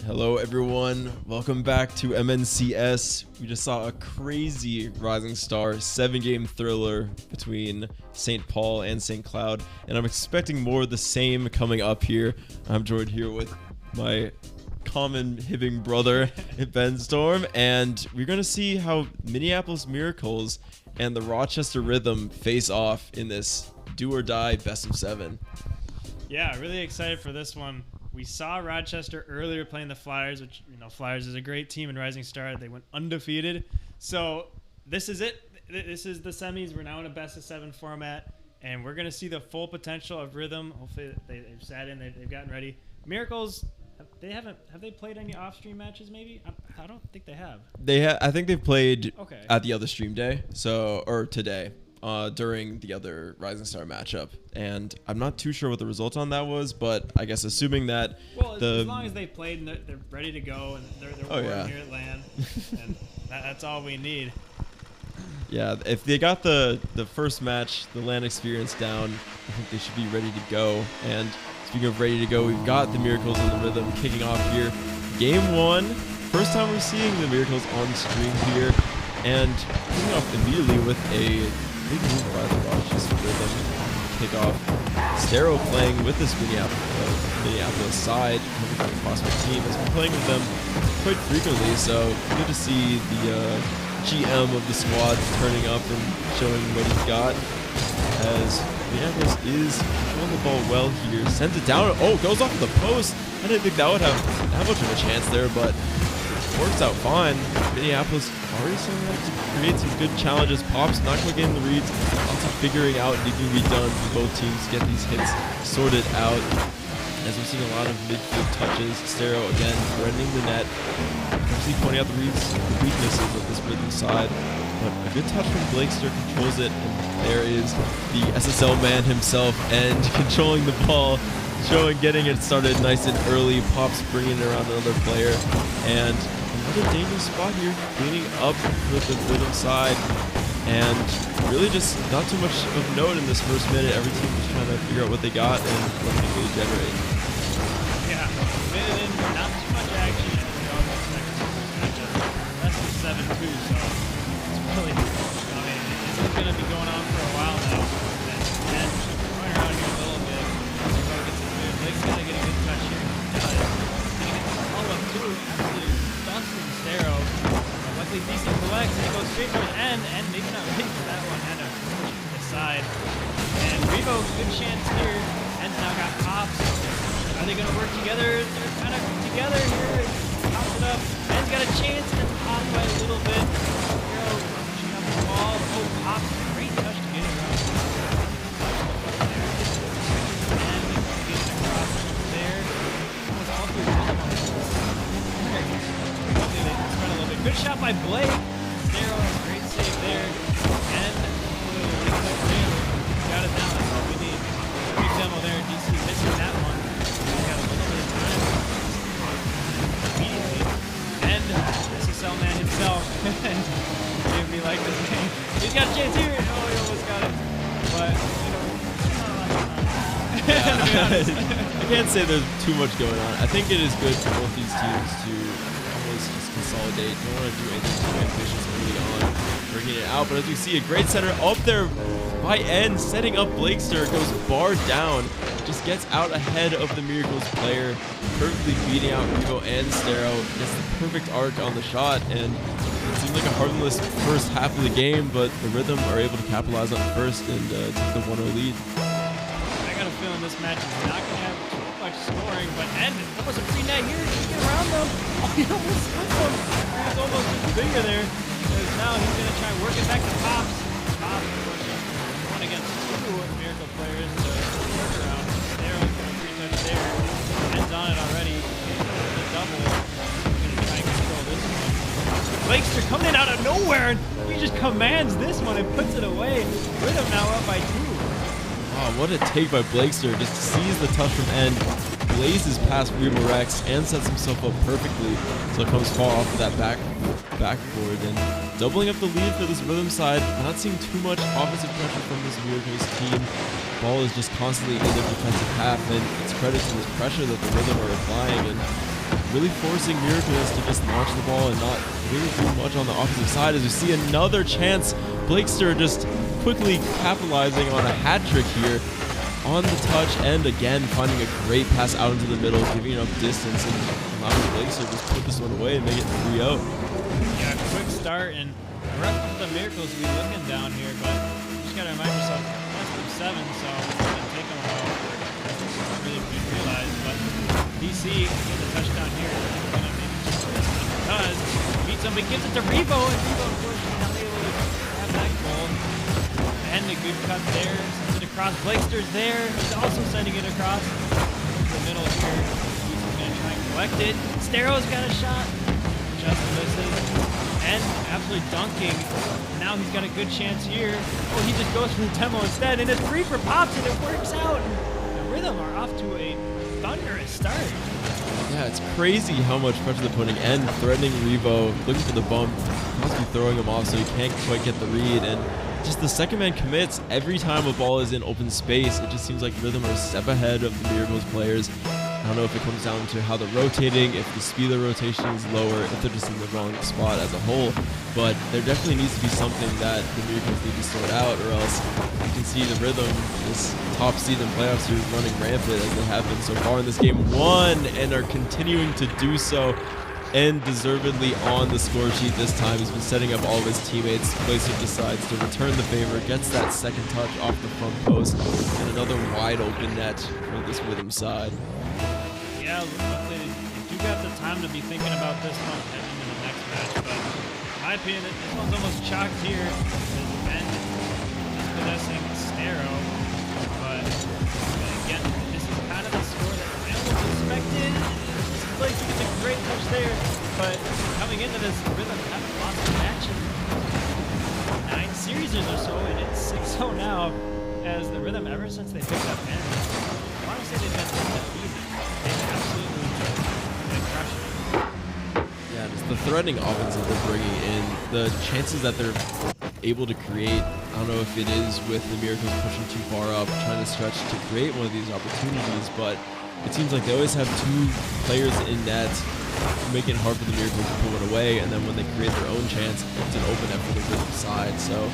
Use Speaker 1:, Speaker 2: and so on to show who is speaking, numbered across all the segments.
Speaker 1: Hello everyone, welcome back to MNCS. We just saw a crazy Rising Star 7-game thriller between St. Paul and St. Cloud, and I'm expecting more of the same coming up here. I'm joined here with my common hibbing brother, Ben Storm, and we're going to see how Minneapolis Miracles and the Rochester Rhythm face off in this do or die best of 7.
Speaker 2: Yeah, really excited for this one. We saw Rochester earlier playing the Flyers, which, Flyers is a great team in Rising Star. They went undefeated. So this is it. This is the semis. We're now in a best of 7 format, and we're going to see the full potential of Rhythm. Hopefully they've sat in, they've gotten ready. Miracles, have they played any off-stream matches maybe? I don't think they have.
Speaker 1: I think they've played at the other stream day, or today. During the other Rising Star matchup, and I'm not too sure what the result on that was, but I guess assuming that
Speaker 2: as long as they played and they're ready to go and they're here at LAN, and that's all we need.
Speaker 1: Yeah, if they got the first match, the LAN experience down, I think they should be ready to go. And speaking of ready to go, we've got the Miracles and the Rhythm kicking off here. Game 1, first time we're seeing the Miracles on stream here, and kicking off immediately with a big move by the Rochester Rhythm kickoff. Stero playing with this Minneapolis side, coming from across my team, has been playing with them quite frequently, so good to see the GM of the squad turning up and showing what he's got. As Minneapolis is controlling the ball well here, sends it down. Oh, goes off the post. I didn't think that would have that much of a chance there, but works out fine. Minneapolis already starting to create some good challenges. Pops not quite getting the reads. Lots of figuring out needing to be done for both teams to get these hits sorted out. As we're seeing a lot of midfield touches. Stero again threatening the net. Obviously pointing out the weaknesses of this Rhythm side. But a good touch from Blakester controls it. And there is the SSL man himself and controlling the ball. Getting it started nice and early. Pops bringing it around another player. And another dangerous spot here, cleaning up with the Rhythm side, and really just not too much of note in this first minute. Every team just trying to figure out what they got and what they really generate.
Speaker 2: Yeah, minute in, not too much action, and less than 7-2, so it's really, this is going to be going on for a while now. And going around here a little bit, Blake's going to get a good touch here. Follow up too, absolutely dusting Stero. Luckily DC collects and it goes straight towards end, and maybe not ready for that one, and the side. And Revo, good chance here. End's now got Pops. Are they gonna work together? They're kind of together here. Pops it up. End's got a chance and it's popped by a little bit. Stero pushing up the ball. Oh, Pops, great touch to get it around. And getting across there. Almost all through good shot by Blake. Stero, great save there. And got it down. That's all we need. Big demo there. DC missing that one. Got a little bit of time. Immediately. And SSL man himself. If we like this game. He's got a chance here. Oh, he almost got it. But,
Speaker 1: I can't say there's too much going on. I think it is good for both these teams to just consolidate. Don't want to do anything too ambitious early on, bringing it out. But as we see, a great center up there by end, setting up Blakester, goes bar down, just gets out ahead of the Miracles player, perfectly beating out Revo and Stero. Gets the perfect arc on the shot, and it seemed like a harmless first half of the game, but the Rhythm are able to capitalize on it first and take the 1-0 lead.
Speaker 2: I got a feeling this match is not going to have too much scoring, but End almost a free net here. Just get around them. Oh, he almost split them. He's almost just bigger there. Because now he's going to try and work it back to Pops. Pops pushing 1 against 2 Miracle players to work around. Stero's going to free touch there. End's on it already. The double. He's going to try and control this one. Blakester coming in out of nowhere, and he just commands this one and puts it away. Rhythm now up by 2.
Speaker 1: Wow, what a take by Blakester. Just sees the touch from end, blazes past Revo Rex, and sets himself up perfectly. So it comes far off of that backboard. And doubling up the lead for this Rhythm side. Not seeing too much offensive pressure from this Miracles team. ball is just constantly in their defensive half, and it's credit to this pressure that the Rhythm are applying and really forcing Miracles to just launch the ball and not really do much on the offensive side. As we see another chance, Blakester just quickly capitalizing on a hat trick here on the touch, and again finding a great pass out into the middle, giving enough distance and allowing Blakester to just put this one away and make it 3-0.
Speaker 2: Yeah, quick start, and the rest of the Miracles will be looking down here, but you just gotta remind yourself, that's from 7, so it's gonna take them a while for it really be realized. But DC get the touchdown here, it's gonna maybe just miss it because beats him, but gives it to Revo, and Revo unfortunately not able to have that goal. And a good cut there, sends it across. Blakester's there, he's also sending it across the middle here. He's gonna try and collect it. Stero's got a shot, just misses, and absolutely dunking. Now he's got a good chance here. Oh, he just goes for the demo instead, and it's free for Pops, and it works out. The Rhythm are off to a thunderous start.
Speaker 1: Yeah, it's crazy how much pressure they're putting and threatening Revo, looking for the bump, must be throwing him off so he can't quite get the read, and just the second man commits every time a ball is in open space. It just seems like Rhythm are a step ahead of the Miracles players. I don't know if it comes down to how they're rotating, if the speed of the rotation is lower, if they're just in the wrong spot as a whole, but there definitely needs to be something that the Miracles need to sort out, or else you can see the Rhythm, this top seed in playoffs, are running rampant as they have been so far in this game 1 and are continuing to do so, and deservedly on the score sheet this time. He's been setting up all of his teammates. Blazer decides to return the favor, gets that second touch off the front post, and another wide open net for this Rhythm side.
Speaker 2: Yeah, luckily they do got the time to be thinking about this one heading into the next match, but in my opinion, this one's almost chalked here. As Ben is possessing Stero, but again, this is kind of the score that I almost expected. Blake gets a great touch there, but coming into this, Rhythm haven't lost a match in 9 series or so, and it's 6-0 now as the Rhythm, ever since they picked up N. I want to say they've been undefeated. They've absolutely been crushing it.
Speaker 1: Yeah, just the threatening offense that they're bringing in, the chances that they're able to create, I don't know if it is with the Miracles pushing too far up, trying to stretch to create one of these opportunities, but it seems like they always have 2 players in net, making it hard for the Miracles to pull it away, and then when they create their own chance, it's an open net for the Rhythm side. So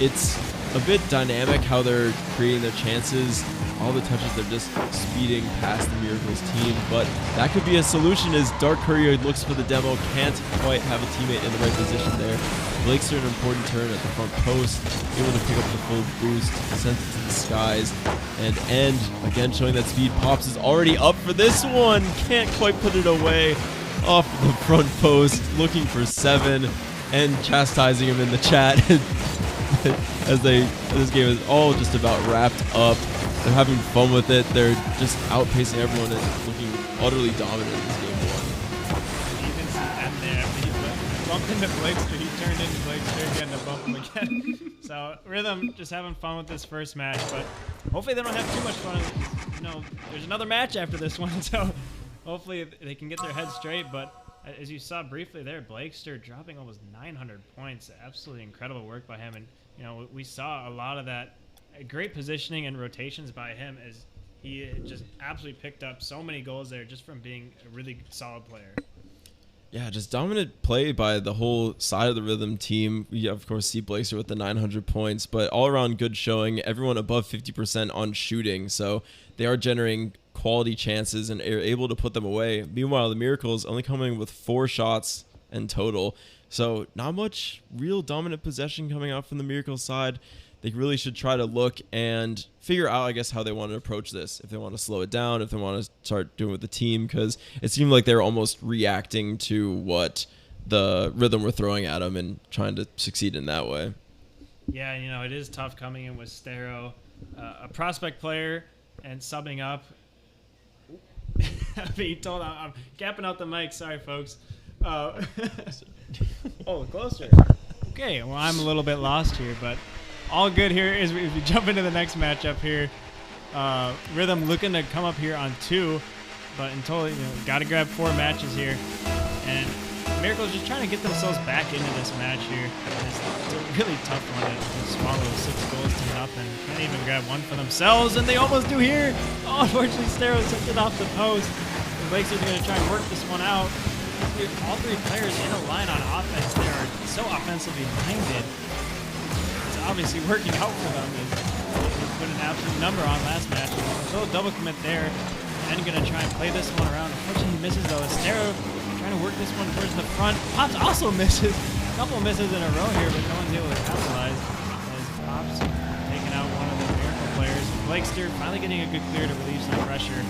Speaker 1: it's a bit dynamic how they're creating their chances. All the touches, they're just speeding past the Miracles team, but that could be a solution as Dark Courier looks for the demo, can't quite have a teammate in the right position there. Blakester an important turn at the front post, able to pick up the full boost, sends it to the skies, and End, again showing that speed. Pops is already up for this one, can't quite put it away off the front post, looking for 7, and chastising him in the chat as this game is all just about wrapped up. They're having fun with it. They're just outpacing everyone and looking utterly dominant in this game 1.
Speaker 2: You can see that there. He bumped into Blakester. He turned into Blakester again to bump him again. So Rhythm just having fun with this first match, but hopefully they don't have too much fun. You know, there's another match after this one, so hopefully they can get their heads straight. But as you saw briefly there, Blakester dropping almost 900 points. Absolutely incredible work by him. And, you know, we saw a lot of that great positioning and rotations by him as he just absolutely picked up so many goals there just from being a really solid player.
Speaker 1: Yeah, just dominant play by the whole side of the Rhythm team. We, of course, see Blazer with the 900 points, but all-around good showing. Everyone above 50% on shooting, so they are generating quality chances and are able to put them away. Meanwhile, the Miracles only coming with 4 shots in total, so not much real dominant possession coming out from the Miracles side. They really should try to look and figure out, I guess, how they want to approach this. If they want to slow it down, if they want to start doing it with the team, because it seemed like they were almost reacting to what the Rhythm were throwing at them and trying to succeed in that way.
Speaker 2: Yeah, you know, it is tough coming in with Stero, a prospect player, and subbing up. Being told I'm gapping out the mic. Sorry, folks. Oh, closer. Okay, well, I'm a little bit lost here, but all good here as we jump into the next matchup here. Rhythm looking to come up here on 2, but in total, you know, got to grab 4 matches here. And Miracles just trying to get themselves back into this match here. It's a really tough one to swallow 6 goals to nothing. Can't even grab one for themselves, and they almost do here. Oh, unfortunately, Stero sent it off the post. The Blakes are going to try and work this one out. All 3 players in a line on offense. They are so offensively minded. It's obviously working out for them. They put an absolute number on last match. So double commit there. And going to try and play this one around. Unfortunately, he misses though. Stero trying to work this one towards the front. Pops also misses. A couple misses in a row here, but no one's able to capitalize. As Pops taking out one of the Miracle players. Blakester finally getting a good clear to relieve some pressure.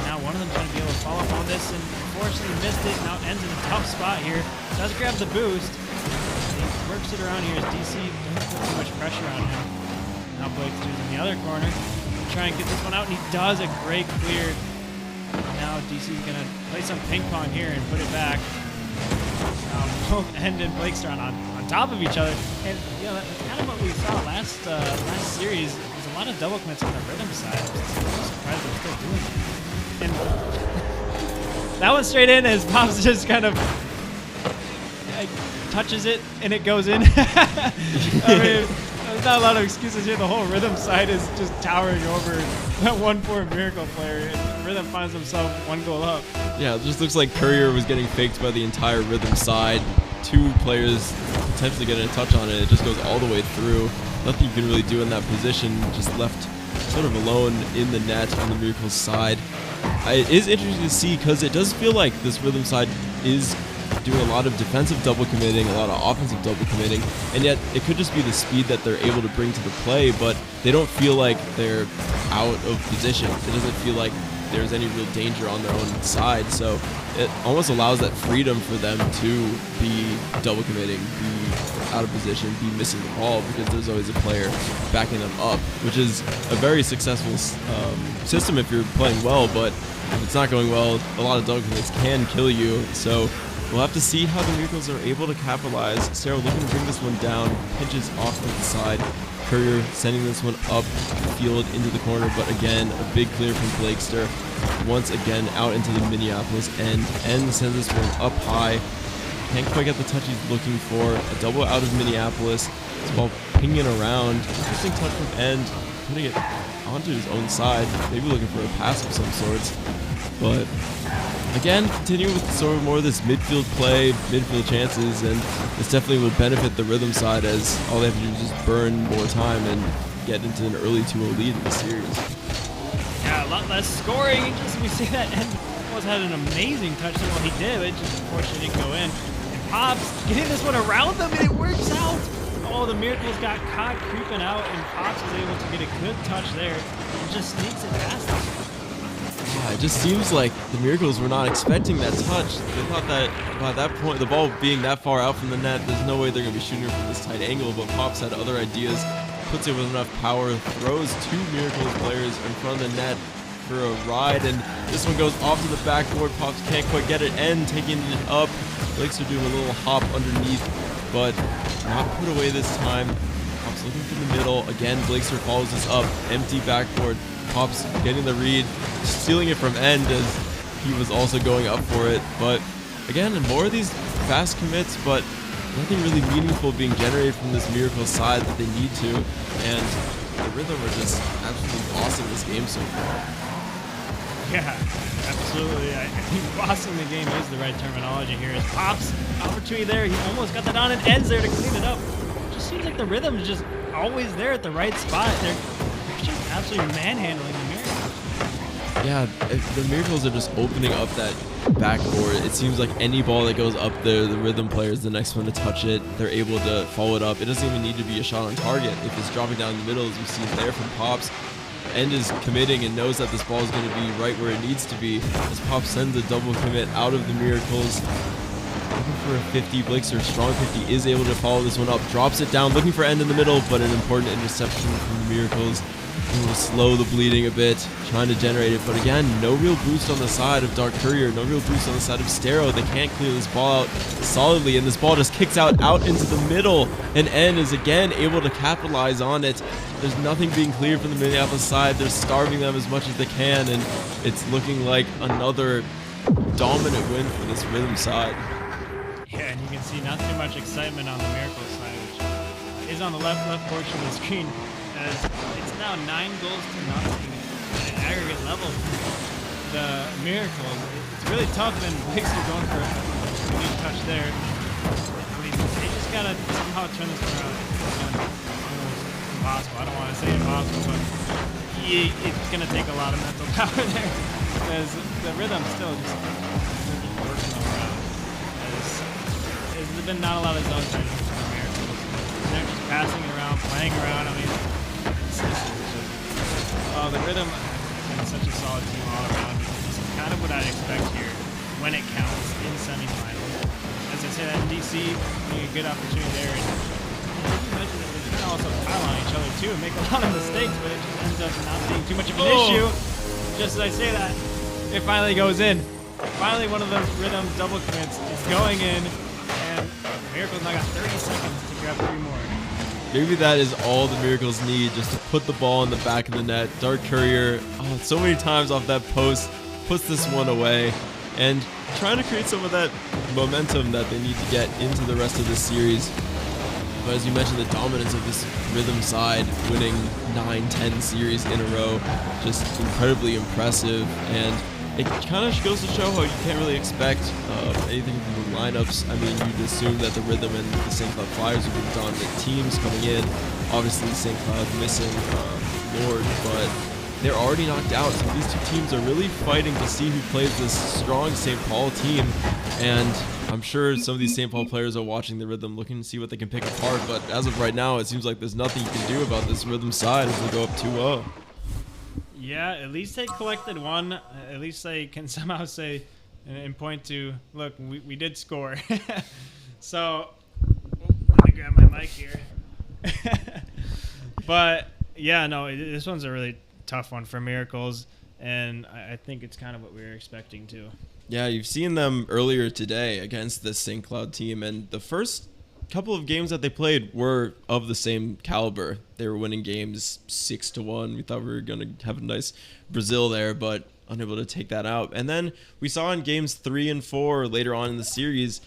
Speaker 2: Now one of them's going to be able to follow up on this, and unfortunately missed it. Now ends in a tough spot here. Does grab the boost. He works it around here as DC doesn't put too much pressure on him. Now Blakester's in the other corner. Try and get this one out, and he does a great clear. Now DC's going to play some ping pong here and put it back. Both End and Blakester on top of each other. And you know, that's kind of what we saw last series. There's a lot of double commits on the rhythm side. I'm surprised they're still doing it. And that one straight in as Pops just kind of touches it and it goes in. I mean, there's not a lot of excuses here. The whole rhythm side is just towering over that one poor Miracle player. And Rhythm finds himself 1 goal up.
Speaker 1: Yeah, it just looks like Courier was getting faked by the entire Rhythm side. 2 players potentially getting a touch on it. It just goes all the way through. Nothing you can really do in that position. Just left sort of alone in the net on the Miracles side. It is interesting to see because it does feel like this Rhythm side is doing a lot of defensive double committing, a lot of offensive double committing, and yet it could just be the speed that they're able to bring to the play, but they don't feel like they're out of position. It doesn't feel like there's any real danger on their own side, so it almost allows that freedom for them to be double committing, be out of position, be missing the ball, because there's always a player backing them up, which is a very successful system if you're playing well, but if it's not going well, a lot of double commits can kill you. So we'll have to see how the Miracles are able to capitalize. Stero looking to bring this one down, pinches off to the side. Courier sending this one up the field into the corner, but again, a big clear from Blakester. Once again, out into the Minneapolis end. End sends this one up high. Can't quite get the touch he's looking for. A double out of Minneapolis. This ball pinging around. Interesting touch from End, putting it onto his own side. Maybe looking for a pass of some sorts. But again, continue with sort of more of this midfield play, midfield chances, and this definitely would benefit the Rhythm side, as all they have to do is just burn more time and get into an early 2-0 lead in the series.
Speaker 2: Yeah, a lot less scoring. We see that End almost had an amazing touch to what he did, but it just unfortunately didn't go in. And Pops getting this one around them, and it works out. Oh, the Miracles got caught creeping out, and Pops was able to get a good touch there and just sneaks it past them.
Speaker 1: Yeah, it just seems like the Miracles were not expecting that touch. They thought that by that point, the ball being that far out from the net, there's no way they're going to be shooting it from this tight angle, but Pops had other ideas, puts it with enough power, throws 2 Miracles players in front of the net for a ride, and this one goes off to the backboard. Pops can't quite get it, and taking it up. Blakes are doing a little hop underneath, but not put away this time. Pops looking for the middle. Again, Blakester follows this up. Empty backboard. Pops getting the read, stealing it from End as he was also going up for it. But again, more of these fast commits, but nothing really meaningful being generated from this Miracle side that they need to. And the Rhythm are just absolutely bossing this game so far.
Speaker 2: Yeah, absolutely. I think bossing the game is the right terminology here. As Pops, opportunity there. He almost got that on, and Ends there to clean it up. It just seems like the Rhythm is just always there at the right spot. They're just absolutely manhandling the Miracles.
Speaker 1: Yeah, the Miracles are just opening up that backboard. It seems like any ball that goes up there, the Rhythm player is the next one to touch it. They're able to follow it up. It doesn't even need to be a shot on target. If it's dropping down the middle, as we see there from Pops, End is committing and knows that this ball is going to be right where it needs to be. As Pops sends a double commit out of the Miracles. Looking for a 50. Blakester, strong 50, is able to follow this one up. Drops it down, looking for End in the middle, but an important interception from the Miracles. Able to slow the bleeding a bit, trying to generate it, but again, no real boost on the side of Dark Courier, no real boost on the side of Stero. They can't clear this ball out solidly, and this ball just kicks out into the middle, and N is again able to capitalize on it. There's nothing being cleared from the Minneapolis side. They're starving them as much as they can, and it's looking like another dominant win for this Rhythm side.
Speaker 2: can see not too much excitement on the Miracles side, which is on the left portion of the screen, as it's now 9 goals to nothing at an aggregate level. The Miracles, it's really tough, and Blixer going for a good touch there. They just gotta somehow turn this around. It's almost impossible. I don't want to say impossible, but it's gonna take a lot of mental power there, because the rhythm still just working around. There's been not a lot of zone time for the Miracles. They're just passing it around, playing around. I mean, the rhythm has been such a solid team all around. This is kind of what I'd expect here when it counts in semifinals. As I said, at DC, a good opportunity there. And you mentioned that they're trying to also pile on each other too and make a lot of mistakes, but it just ends up not being too much of an issue. Just as I say that, it finally goes in. Finally, one of the rhythm double commits is going in, and Miracles now got 30 seconds to grab 3 more.
Speaker 1: Maybe that is all the Miracles need, just to put the ball in the back of the net. Dark Courier, so many times off that post, puts this one away, and trying to create some of that momentum that they need to get into the rest of this series. But as you mentioned, the dominance of this rhythm side, winning 9-10 series in a row, just incredibly impressive. And it kind of goes to show how you can't really expect anything from the lineups. I mean, you'd assume that the Rhythm and the St. Cloud Flyers would be dominant teams coming in. Obviously, St. Cloud missing Lord, but they're already knocked out. So these two teams are really fighting to see who plays this strong St. Paul team. And I'm sure some of these St. Paul players are watching the Rhythm, looking to see what they can pick apart. But as of right now, it seems like there's nothing you can do about this Rhythm side as they go up 2-0.
Speaker 2: Yeah, at least they collected one. At least they can somehow say and point to, look, we did score. So, let me grab my mic here. But, yeah, no, this one's a really tough one for Miracles, and I think it's kind of what we were expecting too.
Speaker 1: Yeah, you've seen them earlier today against this St. Cloud team, and the first couple of games that they played were of the same caliber. They were winning games 6-1. We thought we were going to have a nice Brazil there, but unable to take that out. And then we saw in games 3 and 4 later on in the series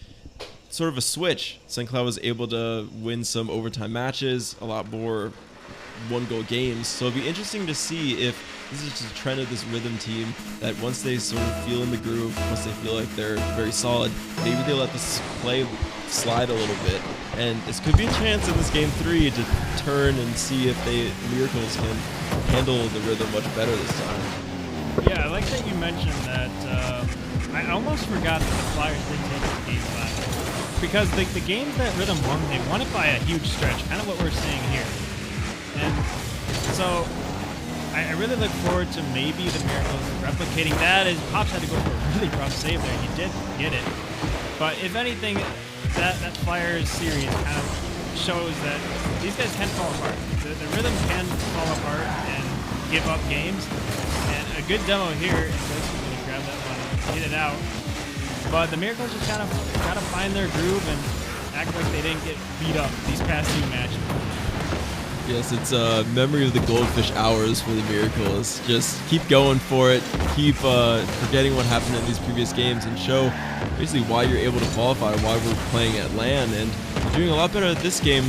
Speaker 1: sort of a switch. St. Cloud was able to win some overtime matches, a lot more one-goal games. So it'll be interesting to see if this is just a trend of this Rhythm team, that once they sort of feel in the groove, once they feel like they're very solid, maybe they let this play slide a little bit. And this could be a chance in this game 3 to turn and see if Miracles can handle the Rhythm much better this time.
Speaker 2: Yeah, I like that you mentioned that. I almost forgot that the Flyers did take the game 5. Because the games that Rhythm won, they won it by a huge stretch, kind of what we're seeing here. And so I really look forward to maybe the Miracles replicating that, as Pops had to go for a really rough save there. He did get it. But if anything, that Flyers series kind of shows that these guys can fall apart. The Rhythm can fall apart and give up games. And a good demo here, and Grace is going to grab that one and get it out. But the Miracles just kind of gotta find their groove and act like they didn't get beat up these past 2 matches.
Speaker 1: Yes, it's a memory of the goldfish hours for the Miracles. Just keep going for it, keep forgetting what happened in these previous games, and show basically why you're able to qualify, why we're playing at LAN, and you're doing a lot better at this game,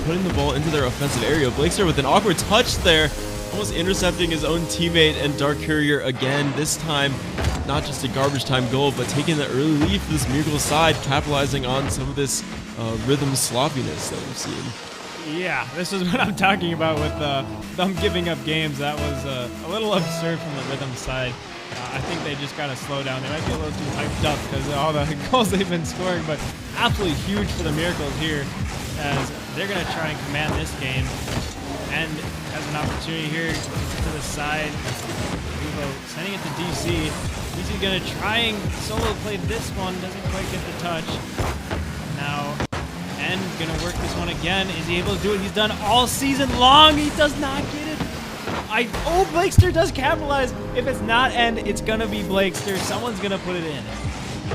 Speaker 1: putting the ball into their offensive area. Blakester with an awkward touch there, almost intercepting his own teammate, and Dark Courier again, this time not just a garbage time goal, but taking the early lead for this Miracles side, capitalizing on some of this Rhythm sloppiness that we've seen.
Speaker 2: Yeah, this is what I'm talking about with them giving up games. That was a little absurd from the Rhythm side. I think they just got to slow down. They might be a little too hyped up because of all the goals they've been scoring, but absolutely huge for the Miracles here, as they're going to try and command this game. And has an opportunity here to the side. Uvo sending it to DC. DC's going to try and solo play this one. Doesn't quite get the touch. Now, N going to work this one again. Is he able to do it? He's done all season long. He does not get it. Blakester does capitalize. If it's not N, it's going to be Blakester. Someone's going to put it in.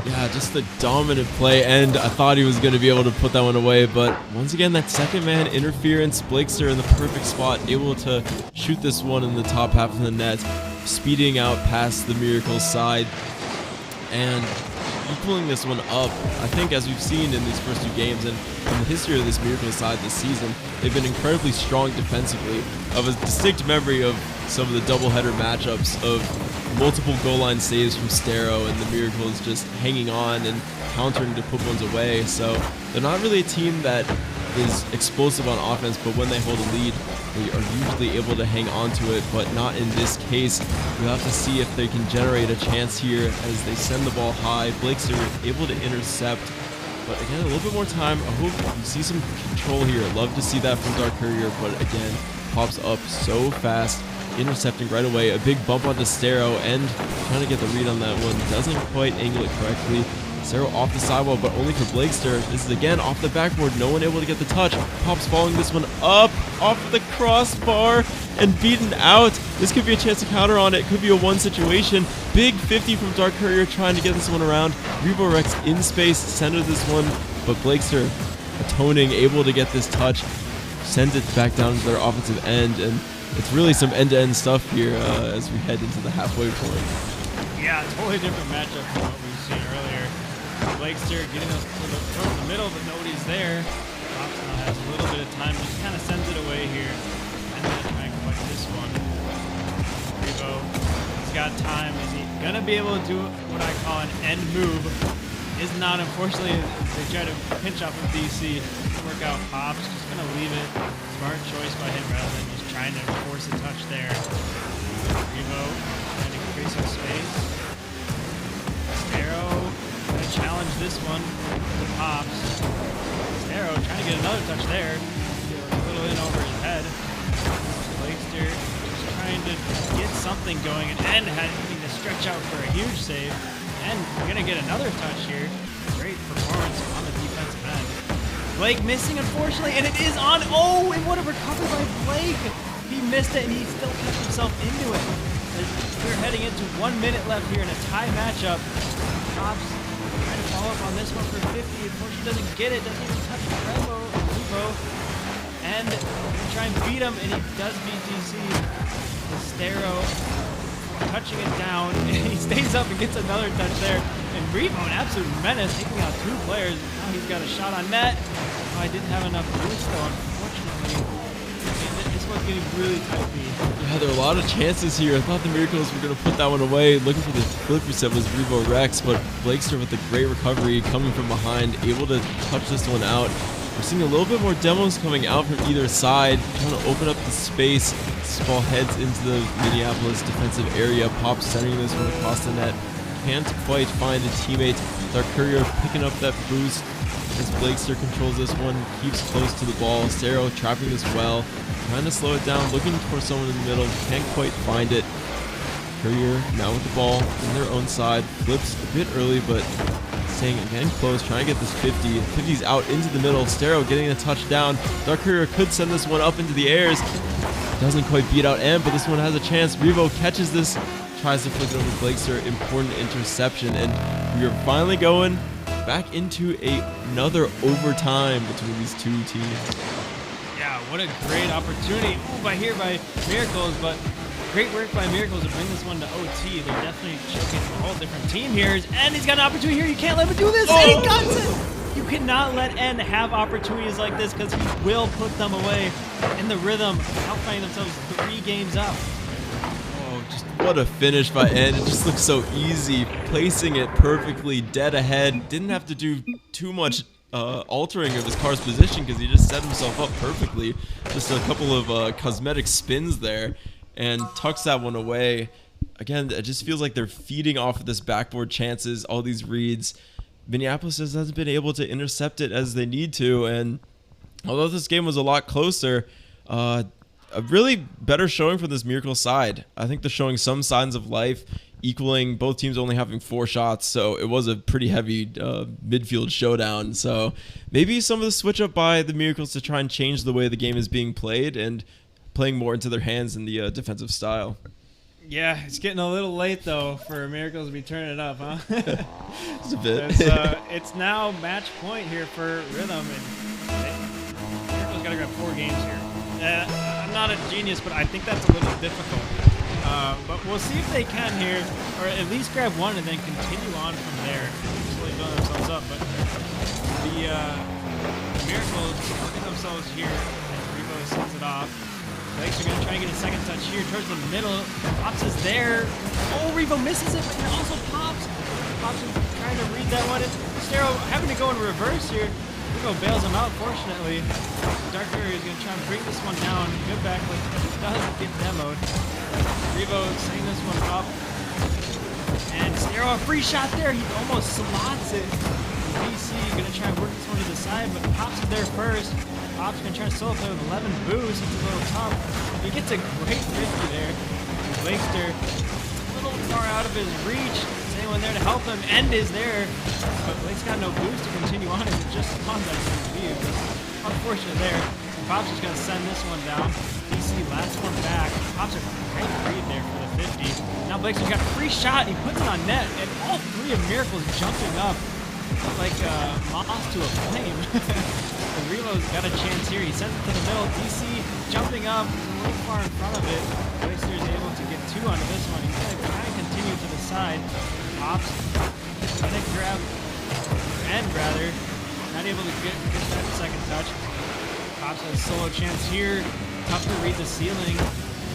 Speaker 1: Yeah, just the dominant play, and I thought he was going to be able to put that one away, but once again, that second man interference, Blakester in the perfect spot, able to shoot this one in the top half of the net, speeding out past the Miracles side. And equaling this one up. I think as we've seen in these first two games and in the history of this Miracles side this season, they've been incredibly strong defensively. I have a distinct memory of some of the doubleheader matchups of multiple goal line saves from Stero and the Miracles just hanging on and countering to put ones away. So they're not really a team that is explosive on offense, but when they hold a lead, they are usually able to hang on to it, but not in this case. We'll have to see if they can generate a chance here as they send the ball high. Blakester able to intercept, but again, a little bit more time. I hope you see some control here. Love to see that from Dark Courier, but again, pops up so fast, intercepting right away. A big bump onto Stero and trying to get the read on that one. Doesn't quite angle it correctly. Stero off the sidewall, but only for Blakester. This is again off the backboard. No one able to get the touch. Pops following this one up off the crossbar and beaten out. This could be a chance to counter on it. Could be a one situation. Big 50 from Dark Courier trying to get this one around. Revo Rex in space, centered this one, but Blakester atoning, able to get this touch. Sends it back down to their offensive end, and it's really some end-to-end stuff here as we head into the halfway point.
Speaker 2: Yeah, totally different matchup from what we've seen earlier. Blakester getting us towards the middle, but nobody's there. Fox now has a little bit of time, just kind of sends it away here. And then try and collect this one. Revo, he's got time. Is he going to be able to do what I call an end move? Is not, unfortunately. They try to pinch off of DC. Work out Pops, just going to leave it. Smart choice by him rather than just trying to force a touch there. Revo trying to create some space. Stero going to challenge this one with Pops. Stero trying to get another touch there. A little in over his head. Blakester just trying to get something going and having to stretch out for a huge save. And we're going to get another touch here. Great performance on the defensive end. Blake missing, unfortunately, and it is on. Oh, and what a recovery by Blake. He missed it, and he still kept himself into it. As we're heading into 1 minute left here in a tie matchup. Pops trying to follow up on this one for 50. Unfortunately, doesn't get it. Doesn't even touch Revo. And try and beat him, and he does beat DC. Stero touching it down, and he stays up and gets another touch there. And Revo, an absolute menace, taking out two players. Now he's got a shot on net. Oh, I didn't have enough boost though, unfortunately. This one's getting really tight.
Speaker 1: Yeah, there are a lot of chances here. I thought the Miracles were going to put that one away. Looking for the flip reset was Revo Rex, but Blakester with a great recovery coming from behind, able to touch this one out. We're seeing a little bit more demos coming out from either side, trying to open up the space. This ball heads into the Minneapolis defensive area. Pop centering this one across the net. Can't quite find a teammate. Dark Courier picking up that boost as Blakester controls this one, keeps close to the ball. Stero trapping this well, trying to slow it down, looking for someone in the middle, can't quite find it. Courier now with the ball in their own side, flips a bit early, but staying again close, trying to get this 50. 50's out into the middle. Stero getting a touchdown. Dark Courier could send this one up into the airs. Doesn't quite beat out M, but this one has a chance. Revo catches this, tries to flick it over Blakester. Important interception, and we are finally going back into another overtime between these two teams.
Speaker 2: Yeah, what a great opportunity. Ooh, by Miracles, but great work by Miracles to bring this one to OT. They're definitely showcasing a whole different team here. And he's got an opportunity here. You can't let him do this. Oh. And he got it. You cannot let N have opportunities like this because he will put them away in the rhythm, outplaying themselves 3 games up.
Speaker 1: Oh, just what a finish by N. It just looks so easy. Placing it perfectly dead ahead. Didn't have to do too much altering of his car's position because he just set himself up perfectly. Just a couple of cosmetic spins there and tucks that one away. Again, it just feels like they're feeding off of this backboard chances, all these reads. Minneapolis just hasn't been able to intercept it as they need to, and although this game was a lot closer, a really better showing from this Miracle side. I think they're showing some signs of life, equaling both teams only having 4 shots, so it was a pretty heavy midfield showdown. So maybe some of the switch up by the Miracles to try and change the way the game is being played and playing more into their hands in the defensive style.
Speaker 2: Yeah, it's getting a little late, though, for Miracles to be turning it up, huh?
Speaker 1: Just a bit.
Speaker 2: It's now match point here for Rhythm, and Miracles got to grab 4 games here. I'm not a genius, but I think that's a little difficult. But we'll see if they can here, or at least grab one and then continue on from there. Slowly building themselves up, but the Miracles working themselves here, and Revo sends it off. Blakes are going to try and get a second touch here towards the middle. Pops is there. Oh, Revo misses it, but he also Pops. Pops is trying to read that one. Stero having to go in reverse here. Revo bails him out, fortunately. Dark Courier is going to try and bring this one down. Good backflip, but it does get demoed. Revo setting this one up. And Stero, a free shot there. He almost slots it. BC going to try and work this one to the side, but Pops is there first. Pops going to try to solo play with 11 boost. It's a little tough. He gets a great 50 there. Blakester a little far out of his reach. Is anyone there to help him? End is there. But Blake's got no boost to continue on. It's just spawns that leave. Unfortunate there. Pops is going to send this one down. DC last one back. Pops a great read there for the 50. Now Blakester's got a free shot. He puts it on net. And all three of Miracles jumping up like moths to a flame. And Relo's got a chance here. He sends it to the middle. DC jumping up a little far in front of it. Blakester's able to get two onto this one. He's going to try and continue to the side. Pops going to grab, and rather, not able to get that second touch. Pops has a solo chance here. Tough to read the ceiling.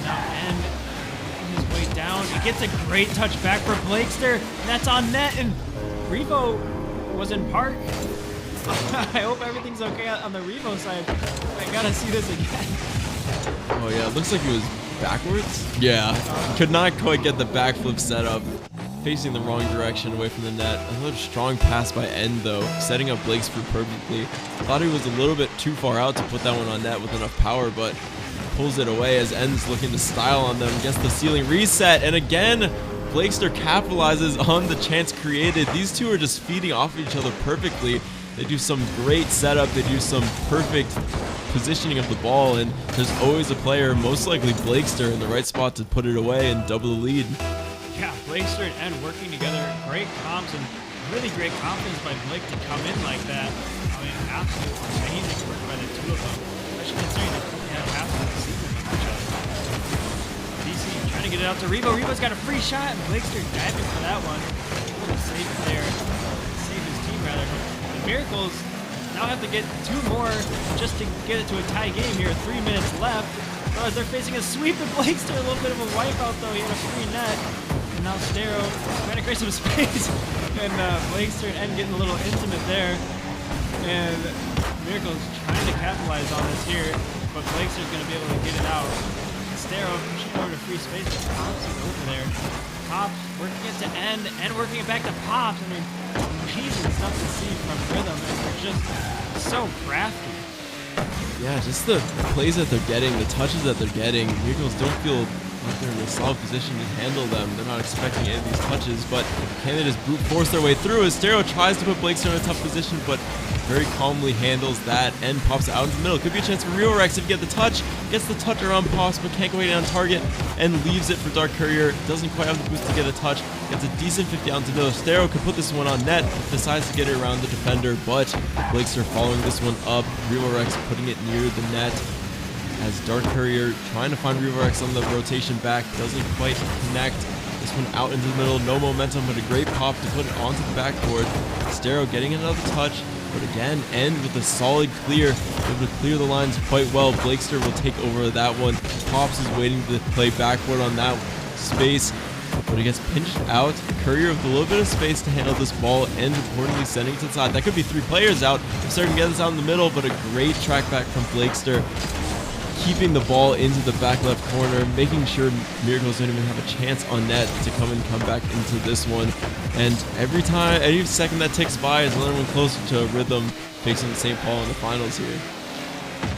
Speaker 2: Now End making his way down. He gets a great touch back for Blakester. And that's on net. And Revo was in park. I hope everything's okay on the Revo side. I gotta see this again.
Speaker 1: Oh yeah, it looks like he was backwards. Yeah, could not quite get the backflip set up. Facing the wrong direction away from the net. Another strong pass by End though, setting up Blakesford perfectly. Thought he was a little bit too far out to put that one on net with enough power, but pulls it away as End's looking to style on them. Gets the ceiling reset, and again, Blakester capitalizes on the chance created. These two are just feeding off of each other perfectly. They do some great setup. They do some perfect positioning of the ball, and there's always a player, most likely Blakester, in the right spot to put it away and double the lead.
Speaker 2: Yeah, Blakester and End working together. Great comms and really great confidence by Blake to come in like that. I mean, absolutely amazing work by the two of them, especially considering they only have half of the season with each other. DC trying to get it out to Revo. Revo's got a free shot, and Blakester diving for that one. Able to save it there. Save his team, rather. The Miracles now have to get two more just to get it to a tie game here. 3 minutes left. So as they're facing a sweep, and Blakester a little bit of a wipeout, though. He had a free net. And now Stero trying to create some space. And Blakester and End getting a little intimate there. And Miracles trying to capitalize on this here. But Blakester's going to be able to get it out. Stero pushing over to free space. Pops is over there. Pops working it to End and working it back to Pops. I mean, amazing stuff to see from Rhythm. And they're just so crafty.
Speaker 1: Yeah, just the plays that they're getting, the touches that they're getting. Miracles don't feel like they're in a solid position to handle them. They're not expecting any of these touches, but can they just brute force their way through? As Stero tries to put Blakester in a tough position, but very calmly handles that and pops it out in the middle. Could be a chance for Real Rex if you get the touch. Gets the touch around Pops, but can't go way down target and leaves it for Dark Courier. Doesn't quite have the boost to get a touch. Gets a decent 50 out into the middle. Stero could put this one on net. Decides to get it around the defender, but Blakester following this one up. Real Rex putting it near the net. As Dark Courier trying to find Real Rex on the rotation back. Doesn't quite connect. This one out into the middle. No momentum, but a great pop to put it onto the backboard. Stero getting another touch. But again, End with a solid clear, able to clear the lines quite well. Blakester will take over that one. Pops is waiting to play backboard on that space, but he gets pinched out. Courier with a little bit of space to handle this ball, and reportedly sending it to the side. That could be three players out. They're starting to get this out in the middle, but a great track back from Blakester, keeping the ball into the back left corner, making sure Miracles don't even have a chance on net to come back into this one. And every time, any second that ticks by is another one closer to Rhythm facing St. Paul in the finals here.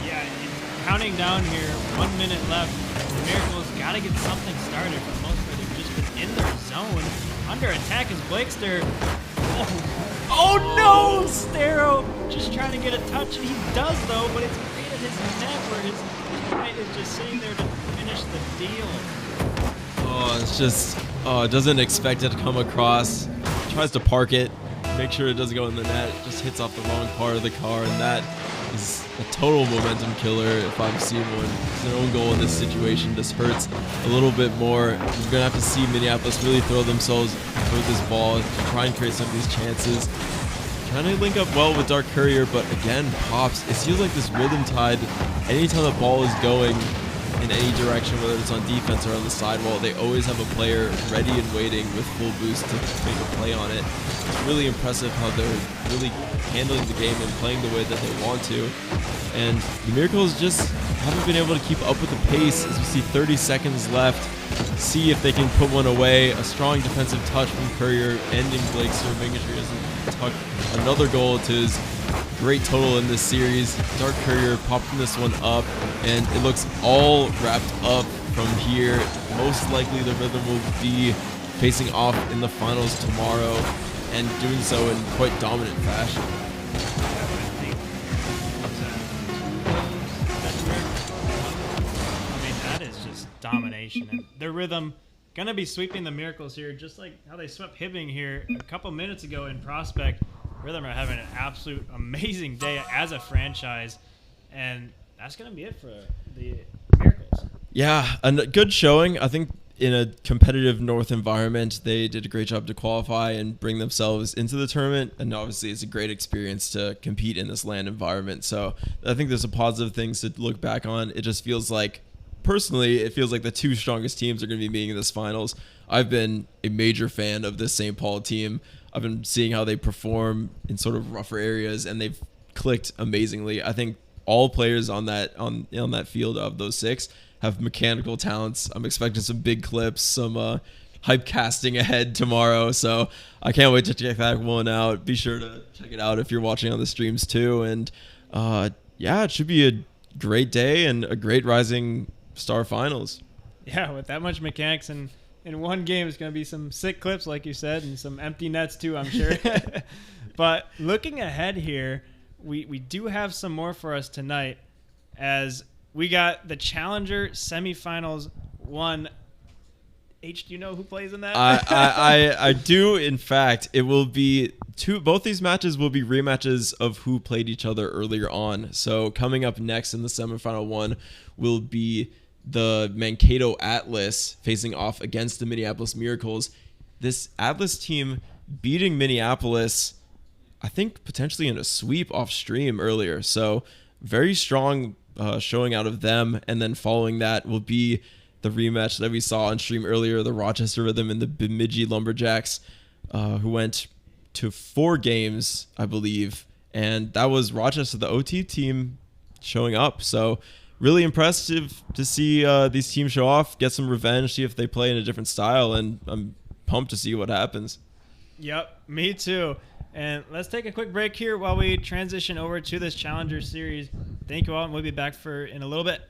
Speaker 2: Yeah, counting down here, 1 minute left. The Miracles got to get something started. For the most part, they've just been in their zone. Under attack is Blakester. Oh no! Stero just trying to get a touch, and he does though, but it's right at his net where his right is just sitting there to finish the deal.
Speaker 1: Oh, it's just, doesn't expect it to come across. Tries to park it. make sure it doesn't go in the net. It just hits off the wrong part of the car, and that is a total momentum killer if I've seen one. It's their own goal in this situation just hurts a little bit more. We're going to have to see Minneapolis really throw themselves toward this ball and try and create some of these chances. Trying to link up well with Dark Courier, but again, Pops, it feels like this rhythm tide, anytime the ball is going in any direction, whether it's on defense or on the sidewall, they always have a player ready and waiting with full boost to make a play on it. It's really impressive how they're really handling the game and playing the way that they want to. And the Miracles just haven't been able to keep up with the pace as we see 30 seconds left. See if they can put one away. A strong defensive touch from Courier, ending Blake's serve, making sure he doesn't tuck another goal to his great total in this series. Dark Courier popping this one up, and it looks all wrapped up from here. Most likely the Rhythm will be facing off in the finals tomorrow, and doing so in quite dominant fashion.
Speaker 2: Domination, and their Rhythm gonna be sweeping the Miracles here, just like how they swept Hibbing here a couple minutes ago in Prospect. Rhythm are having an absolute amazing day as a franchise, and that's gonna be it for the Miracles.
Speaker 1: Yeah, a good showing. I think in a competitive North environment, they did a great job to qualify and bring themselves into the tournament. And obviously, it's a great experience to compete in this LAN environment. So I think there's some positive things to look back on. It just feels like, personally, it feels like the two strongest teams are going to be meeting in this finals. I've been a major fan of this St. Paul team. I've been seeing how they perform in sort of rougher areas, and they've clicked amazingly. I think all players on that field of those six have mechanical talents. I'm expecting some big clips, some hype casting ahead tomorrow, so I can't wait to check that one out. Be sure to check it out if you're watching on the streams too. And yeah, it should be a great day and a great Rising Star finals.
Speaker 2: Yeah, with that much mechanics in one game, it's going to be some sick clips, like you said, and some empty nets too, I'm sure. But looking ahead here, we do have some more for us tonight, as we got the Challenger semifinals 1. H, do you know who plays in that?
Speaker 1: I do. In fact, it will be both these matches will be rematches of who played each other earlier on. So coming up next in the semifinal 1 will be the Mankato Atlas facing off against the Minneapolis Miracles. This Atlas team beating Minneapolis, I think potentially in a sweep off stream earlier. So very strong showing out of them. And then following that will be the rematch that we saw on stream earlier, the Rochester Rhythm and the Bemidji Lumberjacks, who went to 4 games, I believe. And that was Rochester, the OT team, showing up. So really impressive to see these teams show off, get some revenge, see if they play in a different style, and I'm pumped to see what happens.
Speaker 2: Yep, me too. And let's take a quick break here while we transition over to this Challenger series. Thank you all, and we'll be back in a little bit.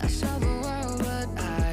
Speaker 3: I saw the world, but I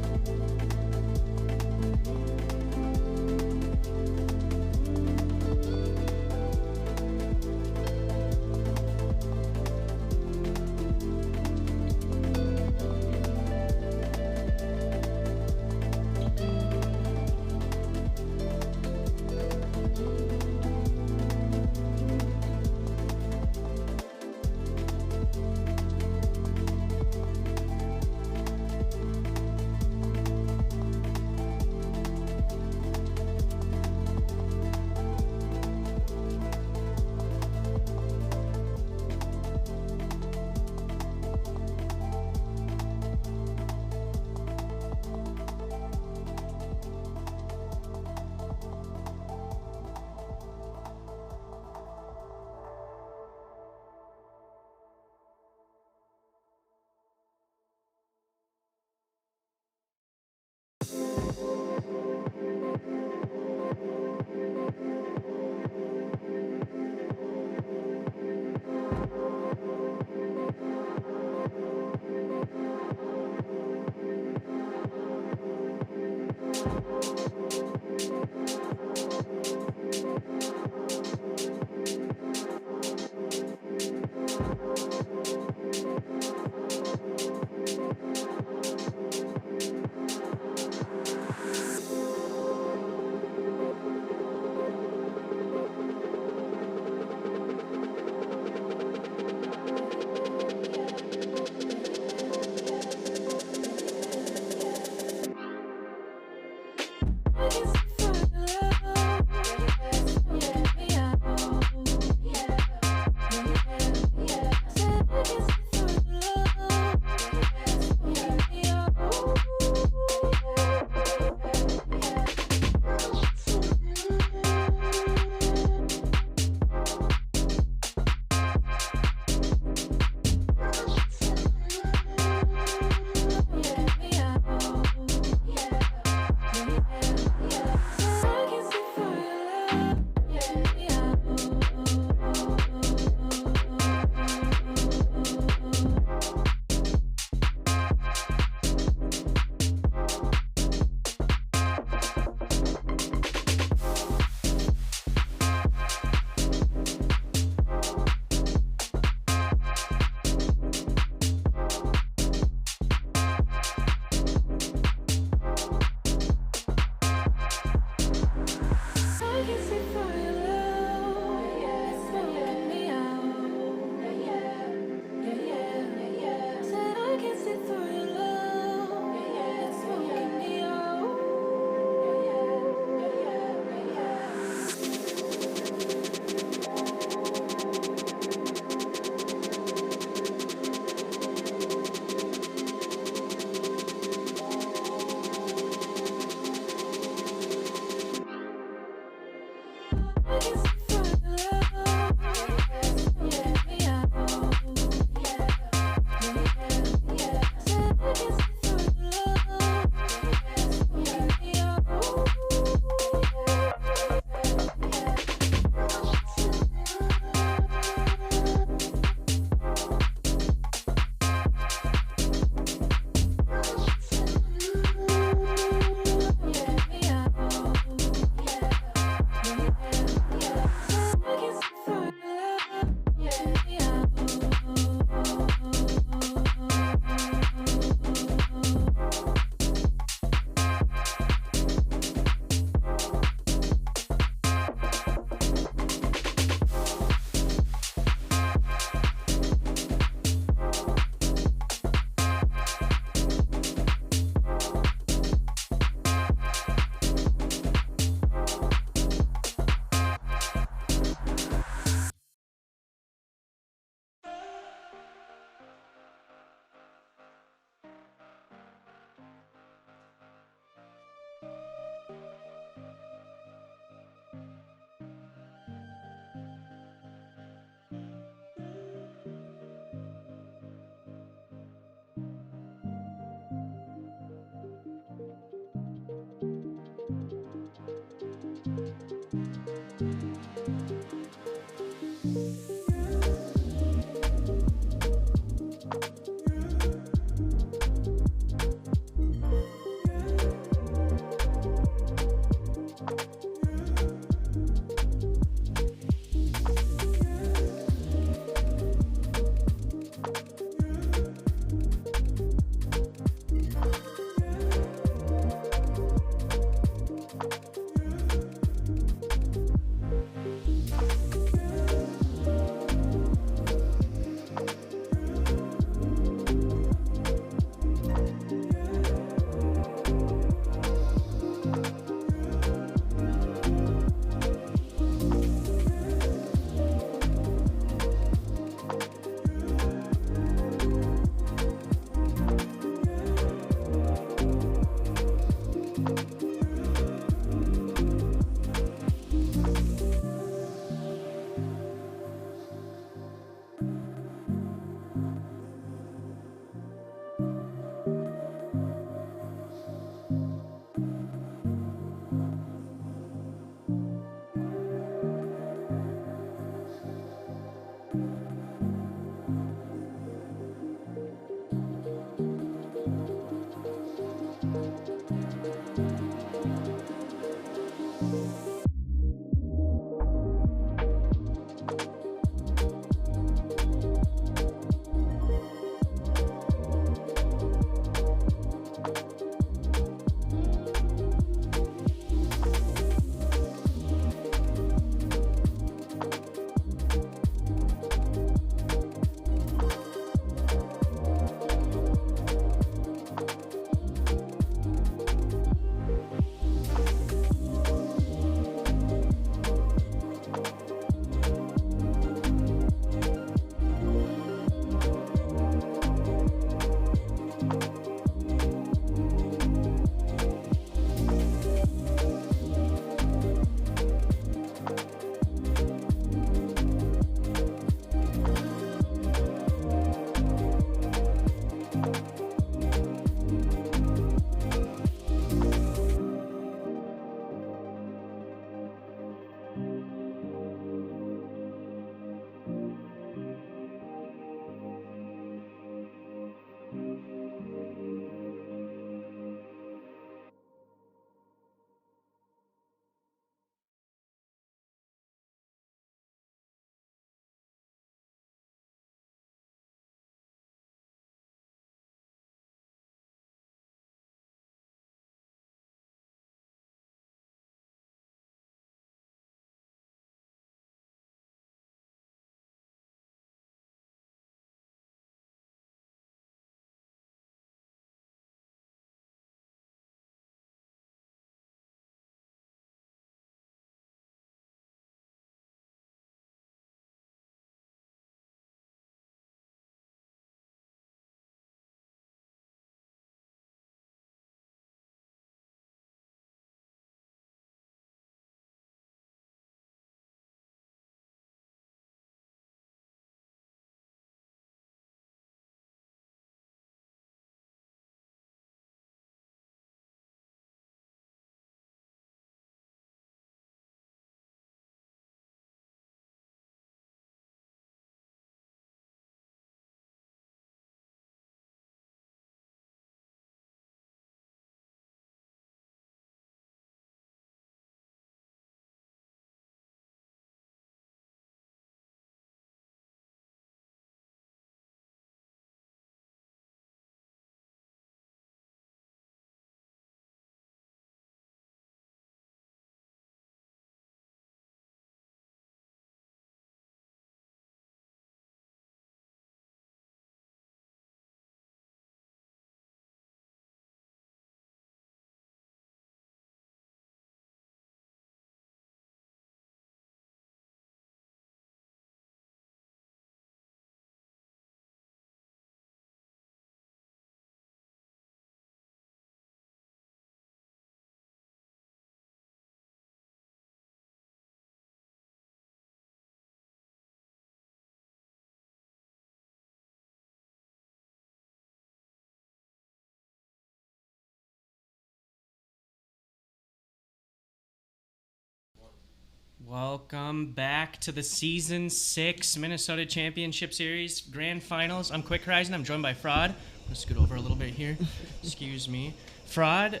Speaker 3: Welcome back to the Season 6 Minnesota Championship Series Grand Finals. I'm Quick Horizon. I'm joined by Fraud. I'm going to scoot over a little bit here. Excuse me. Fraud,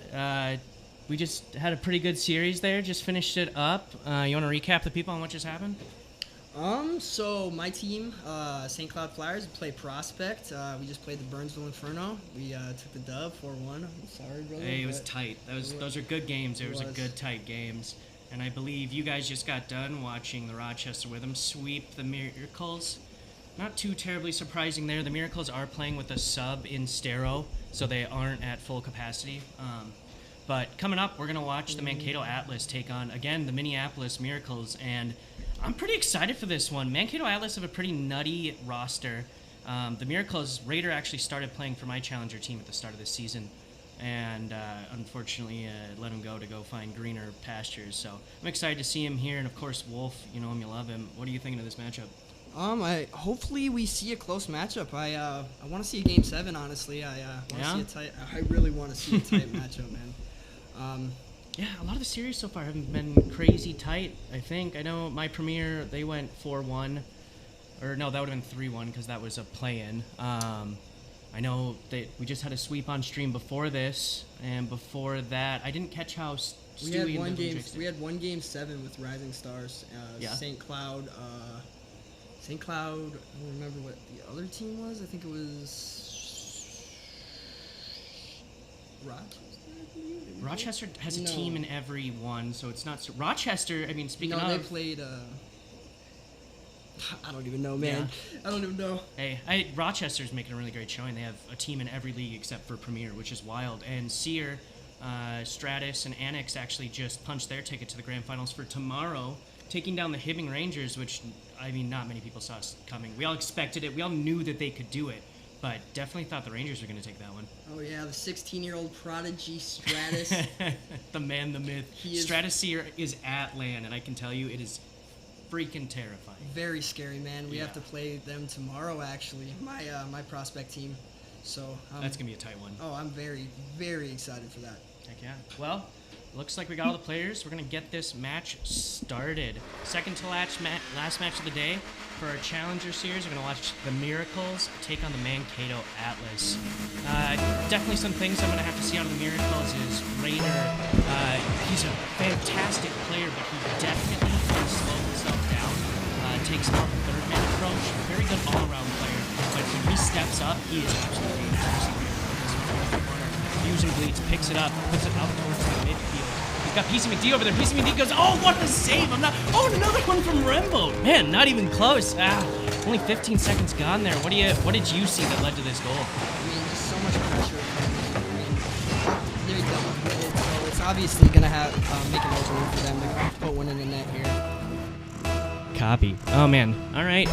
Speaker 3: we just had a pretty good series there. Just finished it up. You want to recap the people on what just happened?
Speaker 4: So my team, St. Cloud Flyers, play Prospect. We just played the Burnsville Inferno. We took the dub 4-1. I'm sorry, brother.
Speaker 3: Hey, it was tight. Those are good games. It was a good, tight games. And I believe you guys just got done watching the Rochester Witham sweep the Miracles. Not too terribly surprising there. The Miracles are playing with a sub in Stero, so they aren't at full capacity. But coming up, we're going to watch the Mankato Atlas take on, again, the Minneapolis Miracles. And I'm pretty excited for this one. Mankato Atlas have a pretty nutty roster. The Miracles, Raider actually started playing for my challenger team at the start of the season. And unfortunately let him go find greener pastures. So I'm excited to see him here. And, of course, Wolf, you know him, you love him. What are you thinking of this matchup?
Speaker 4: Hopefully we see a close matchup. I want to see a Game 7, honestly. I really want to see a tight matchup, man.
Speaker 3: Yeah, a lot of the series so far haven't been crazy tight, I think. I know my premiere, they went 4-1. Or, no, that would have been 3-1 because that was a play-in. I know that we just had a sweep on stream before this, and before that, I didn't catch how
Speaker 4: We had one game 7 with Rising Stars. St. Cloud. I don't remember what the other team was. I think it was Rochester.
Speaker 3: Rochester has a team in every one, so it's not. Rochester, I mean, speaking of.
Speaker 4: No, they played. I don't even know, man. Yeah. I don't even know.
Speaker 3: Hey, Rochester's making a really great showing. They have a team in every league except for Premier, which is wild. And Sear, Stratus, and Annex actually just punched their ticket to the Grand Finals for tomorrow, taking down the Hibbing Rangers, which, I mean, not many people saw coming. We all expected it. We all knew that they could do it, but definitely thought the Rangers were going to take that one.
Speaker 4: Oh, yeah, the 16-year-old prodigy Stratus.
Speaker 3: The man, the myth. Stratus Sear is at LAN, and I can tell you it is freaking terrifying.
Speaker 4: Very scary, man. We have to play them tomorrow, actually. My prospect team. So
Speaker 3: that's gonna be a tight one.
Speaker 4: Oh, I'm very, very excited for that.
Speaker 3: Heck yeah. Well, looks like we got all the players. We're gonna get this match started. Second to last match of the day for our Challenger Series. We're gonna watch the Miracles take on the Mankato Atlas. Definitely some things I'm gonna have to see out of the Miracles is Raider. He's a fantastic player, but he definitely can slow himself down. Takes more of a third-man approach. Very good all-around player, but when he steps up, he is absolutely dangerous. Fusion Bleeds, picks it up, puts it out towards the midfield. He's got PC McD over there. PC McD goes, oh, what a save! Oh, another one from Rembo. Man, not even close. Only 15 seconds gone there. What did you see that led to this goal?
Speaker 4: I mean, just so much pressure. They're done with it, so it's obviously gonna have make it open for them to put one in the net here.
Speaker 3: Copy. Oh, man. All right.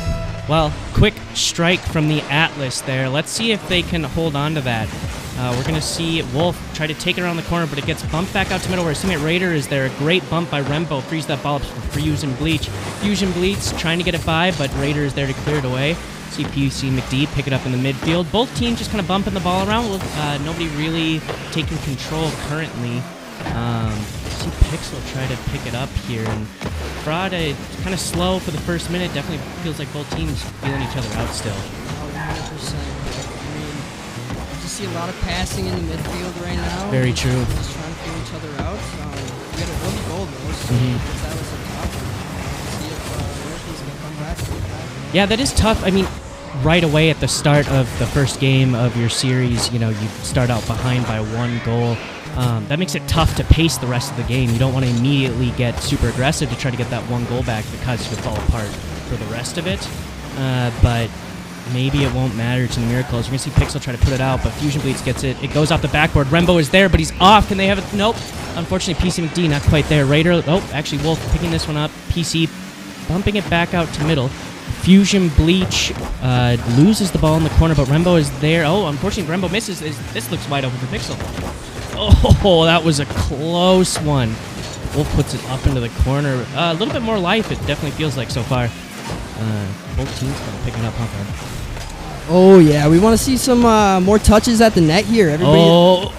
Speaker 3: Well, quick strike from the Atlas there. Let's see if they can hold on to that. We're going to see Wolf try to take it around the corner, but it gets bumped back out to middle where his teammate Raider is there. A great bump by Rembo. Frees that ball up for Fusion Bleach. Fusion Bleach trying to get it by, but Raider is there to clear it away. See PC McD pick it up in the midfield. Both teams just kind of bumping the ball around. Nobody really taking control currently. See Pixel try to pick it up here, and Fraud kind of slow for the first minute. Definitely feels like both teams feeling each other out still.
Speaker 4: 100%. I mean, I just see a lot of passing in the midfield right now.
Speaker 3: Very true.
Speaker 4: Just trying to feel each other out. We had a early goal though, so that was a tough one. See if Miracles can come back.
Speaker 3: Yeah, that is tough. I mean, right away at the start of the first game of your series, you start out behind by 1 goal. That makes it tough to pace the rest of the game. You don't want to immediately get super aggressive to try to get that 1 goal back because you could fall apart for the rest of it. But maybe it won't matter to the Miracles. You're going to see Pixel try to put it out, but Fusion Bleeds gets it. It goes off the backboard. Rembo is there, but he's off. Can they have it? Nope. Unfortunately, PC McD not quite there. Raider, actually Wolf picking this one up. PC bumping it back out to middle. Fusion Bleach loses the ball in the corner, but Rembo is there. Oh, unfortunately, Rembo misses. This looks wide open for Pixel. Oh, that was a close one. Wolf puts it up into the corner. A little bit more life, it definitely feels like so far. Both teams kind of picking up on that.
Speaker 4: Oh, yeah. We want to see some more touches at the net here. Everybody.
Speaker 3: Oh.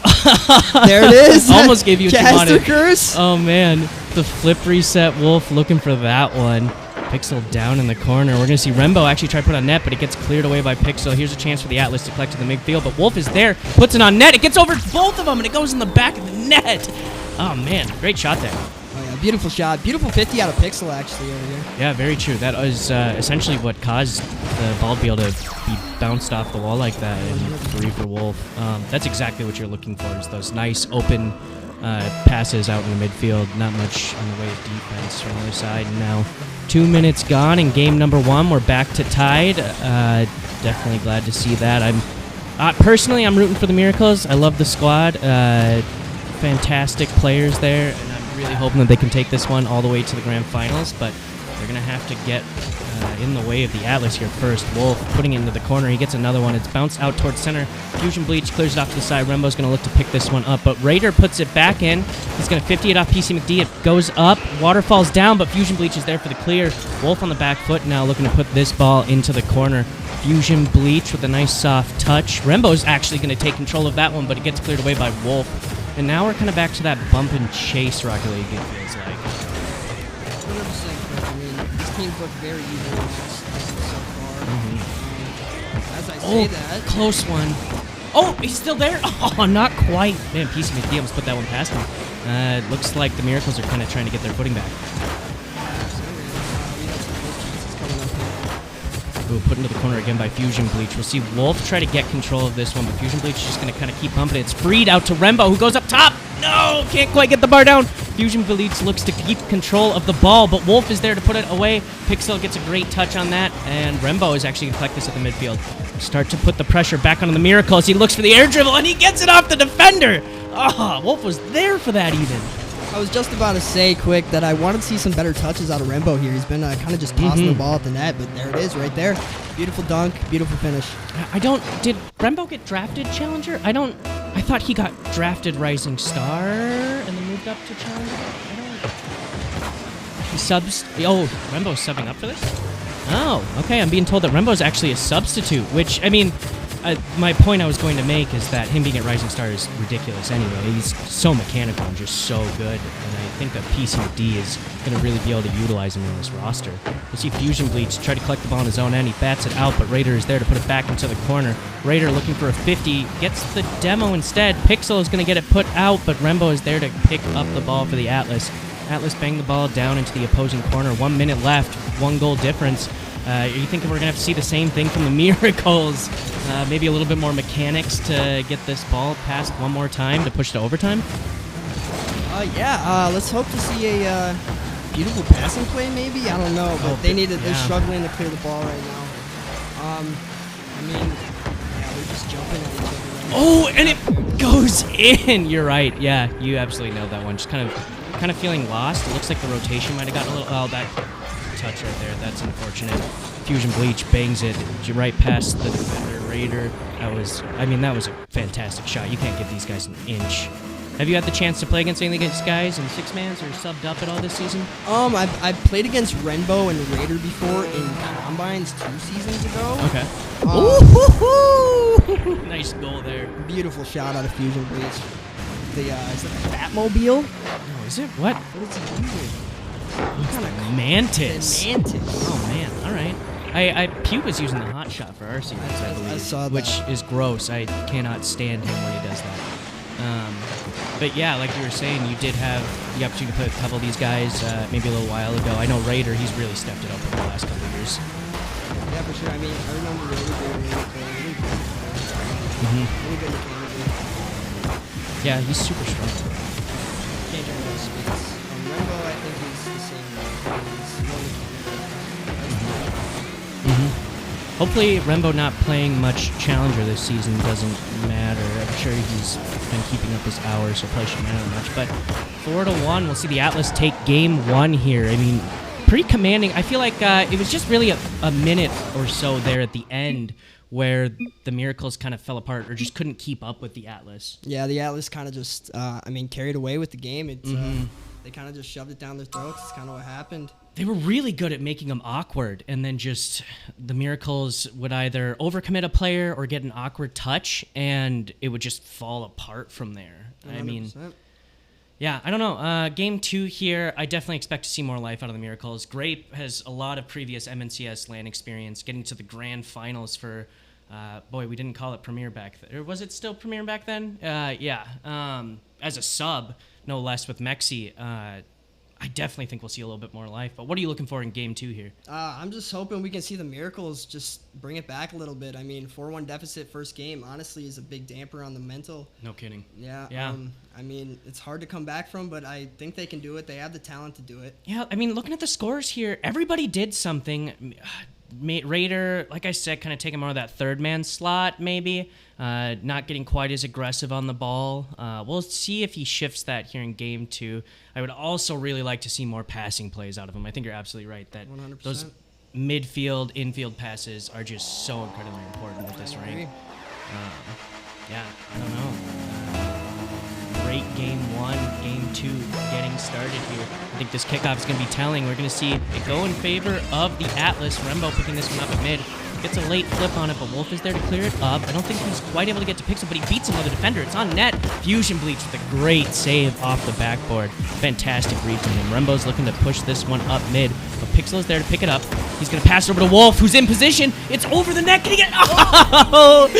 Speaker 4: There it is.
Speaker 3: Almost gave you what you wanted.
Speaker 4: Curse.
Speaker 3: Oh, man. the flip reset. Wolf looking for that one. Pixel down in the corner. We're going to see Rembo actually try to put on net, but it gets cleared away by Pixel. Here's a chance for the Atlas to collect in the midfield, but Wolf is there, puts it on net. It gets over both of them, and it goes in the back of the net. Oh, man. Great shot there.
Speaker 4: Oh, yeah. Beautiful shot. Beautiful 50 out of Pixel, actually, over here.
Speaker 3: Yeah, very true. That was essentially what caused the ball to be able to be bounced off the wall like that and free for Wolf. That's exactly what you're looking for, is those nice open passes out in the midfield. Not much on the way of defense from the other side. And now 2 minutes gone in game number 1. We're back to tied. Definitely glad to see that. Personally, I'm rooting for the Miracles. I love the squad. Fantastic players there, and I'm really hoping that they can take this one all the way to the grand finals, but they're going to have to get in the way of the Atlas here first. Wolf putting it into the corner. He gets another one. It's bounced out towards center. Fusion Bleach clears it off to the side. Rembo's going to look to pick this one up, but Raider puts it back in. He's going to 50 it off PC McD. It goes up. Water falls down, but Fusion Bleach is there for the clear. Wolf on the back foot now looking to put this ball into the corner. Fusion Bleach with a nice soft touch. Rembo's actually going to take control of that one, but it gets cleared away by Wolf. And now we're kind of back to that bump and chase Rocket League, it feels like.
Speaker 4: 100%. I mean, these teams look very even so far. As I say that...
Speaker 3: Close one. Oh, he's still there? Oh, not quite. Man, PC McD almost put that one past him. It looks like the Miracles are kind of trying to get their footing back. Ooh, put into the corner again by Fusion Bleach. We'll see Wolf try to get control of this one, but Fusion Bleach is just going to kind of keep pumping it. It's freed out to Rembo, who goes up top. No, can't quite get the bar down. Fusion Bleach looks to keep control of the ball, but Wolf is there to put it away. Pixel gets a great touch on that, and Rembo is actually going to collect this at the midfield. Start to put the pressure back on the Miracles. He looks for the air dribble, and he gets it off the defender. Oh, Wolf was there for that even.
Speaker 4: I was just about to say, quick, that I wanted to see some better touches out of Rembo here. He's been kind of just tossing the ball at the net, but there it is right there. Beautiful dunk, beautiful finish.
Speaker 3: Did Rembo get drafted Challenger? I thought he got drafted Rising Star and then moved up to Challenger. Rembo's subbing up for this? Oh, okay, I'm being told that Rembo's actually a substitute, which, I mean... my point I was going to make is that him being at Rising Star is ridiculous anyway. He's so mechanical and just so good, and I think that PCD is going to really be able to utilize him in this roster. We'll see Fusion Bleach try to collect the ball on his own end. He bats it out, but Raider is there to put it back into the corner. Raider looking for a 50, gets the demo instead. Pixel is going to get it put out, but Rembo is there to pick up the ball for the Atlas. Atlas bang the ball down into the opposing corner. 1 minute left, 1 goal difference. Are you thinking we're going to have to see the same thing from the Miracles? Maybe a little bit more mechanics to get this ball passed one more time to push to overtime?
Speaker 4: Let's hope to see a beautiful passing play maybe? I don't know, but they're struggling to clear the ball right now. They're just jumping at each other.
Speaker 3: Oh, and it goes in! You're right. Yeah, you absolutely nailed that one. Just kind of feeling lost. It looks like the rotation might have gotten a little... Oh, that... touch right there. That's unfortunate. Fusion Bleach bangs it right past the defender Raider. That was a fantastic shot. You can't give these guys an inch. Have you had the chance to play against any of these guys in 6-mans or subbed up at all this season?
Speaker 4: I've played against Renbo and Raider before in Combines 2 seasons ago.
Speaker 3: Okay. Nice goal there.
Speaker 4: Beautiful shot out of Fusion Bleach. Is that a Batmobile?
Speaker 3: No, is it? What?
Speaker 4: What is he using?
Speaker 3: Mantis.
Speaker 4: The Mantis.
Speaker 3: Oh man, all right. Pew was using the hot shot for our series, I believe,
Speaker 4: I saw that.
Speaker 3: which is gross. I cannot stand him when he does that. But yeah, like you were saying, you did have the opportunity to play with a couple of these guys maybe a little while ago. I know Raider, he's really stepped it up over the last couple of years.
Speaker 4: Yeah, for sure. I mean, I remember Raider being really good. Really good mechanically.
Speaker 3: Yeah, he's super strong.
Speaker 4: Can't get those speeds. Renbo, I think he's the same way. He's more mechanical.
Speaker 3: Hopefully, Rembo not playing much Challenger this season doesn't matter. I'm sure he's been keeping up his hours, so probably shouldn't matter much. But 4-1, we'll see the Atlas take game 1 here. I mean, pretty commanding. I feel like it was just really a minute or so there at the end where the Miracles kind of fell apart or just couldn't keep up with the Atlas.
Speaker 4: Yeah, the Atlas kind of just, carried away with the game. It's, they kind of just shoved it down their throats. It's kind of what happened.
Speaker 3: They were really good at making them awkward, and then just the Miracles would either overcommit a player or get an awkward touch, and it would just fall apart from there.
Speaker 4: 100%.
Speaker 3: I mean, Yeah, I don't know. Game 2 here, I definitely expect to see more life out of the Miracles. Grape has a lot of previous MNCS LAN experience, getting to the grand finals for, boy, we didn't call it Premier back then. Or was it still Premier back then? Yeah. As a sub, no less, with Mexi. I definitely think we'll see a little bit more life. But what are you looking for in Game 2 here?
Speaker 4: I'm just hoping we can see the Miracles just bring it back a little bit. I mean, 4-1 deficit first game, honestly, is a big damper on the mental.
Speaker 3: No kidding.
Speaker 4: Yeah. I mean, it's hard to come back from, but I think they can do it. They have the talent to do it.
Speaker 3: Yeah, I mean, looking at the scores here, everybody did something. Raider, like I said, kind of taking more of that third man slot, maybe. Not getting quite as aggressive on the ball. We'll see if he shifts that here in Game 2. I would also really like to see more passing plays out of him. I think you're absolutely right that
Speaker 4: 100%.
Speaker 3: those midfield, infield passes are just so incredibly important with this rank. Yeah, I don't know. Great Game 1, Game 2 getting started here. I think this kickoff is going to be telling. We're going to see it go in favor of the Atlas. Rembo picking this one up at mid. Gets a late flip on it, but Wolf is there to clear it up. I don't think he's quite able to get to Pixel, but he beats him with a defender. It's on net. Fusion Bleach with a great save off the backboard. Fantastic read from him. Rembo's looking to push this one up mid, but Pixel is there to pick it up. He's going to pass it over to Wolf, who's in position. It's over the net. Can he get... Oh,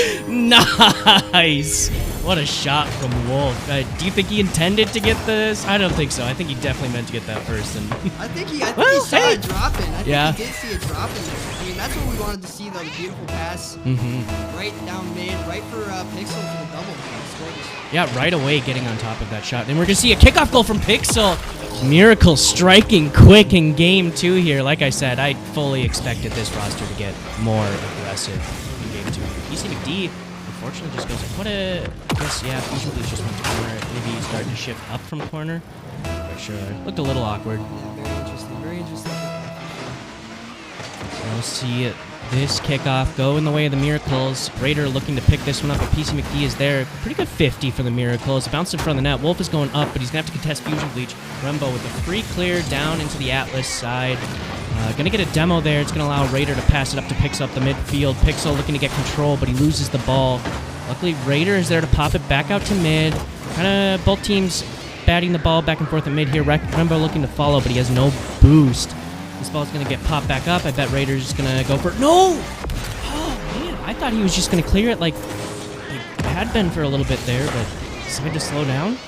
Speaker 3: nice. What a shot from Wolf. Do you think he intended to get this? I don't think so. I think he definitely meant to get that first. And
Speaker 4: I think he saw it dropping. I think he did see it dropping there. I mean, that's what we wanted to see, though. The beautiful pass right down mid, right for Pixel for the double.
Speaker 3: Yeah, right away getting on top of that shot. And we're going to see a kickoff goal from Pixel. Miracle striking quick in Game 2 here. Like I said, I fully expected this roster to get more aggressive in Game 2. PC McD, unfortunately, just goes, Fusion Bleach just went to corner. Maybe he's starting to shift up from corner. For sure. Looked a little awkward.
Speaker 4: Yeah, very interesting. Very interesting.
Speaker 3: We'll see this kickoff go in the way of the Miracles. Raider looking to pick this one up, but PC McD is there. Pretty good 50 for the Miracles. Bounce in front of the net. Wolf is going up, but he's going to have to contest Fusion Bleach. Rembo with a free clear down into the Atlas side. Going to get a demo there. It's going to allow Raider to pass it up to Pixel up the midfield. Pixel looking to get control, but he loses the ball. Luckily, Raider is there to pop it back out to mid. Kind of both teams batting the ball back and forth at mid here. Rembo looking to follow, but he has no boost. This ball's going to get popped back up. I bet Raider's just going to go for it. No! Oh, man. I thought he was just going to clear it like it had been for a little bit there, but decided to slow down.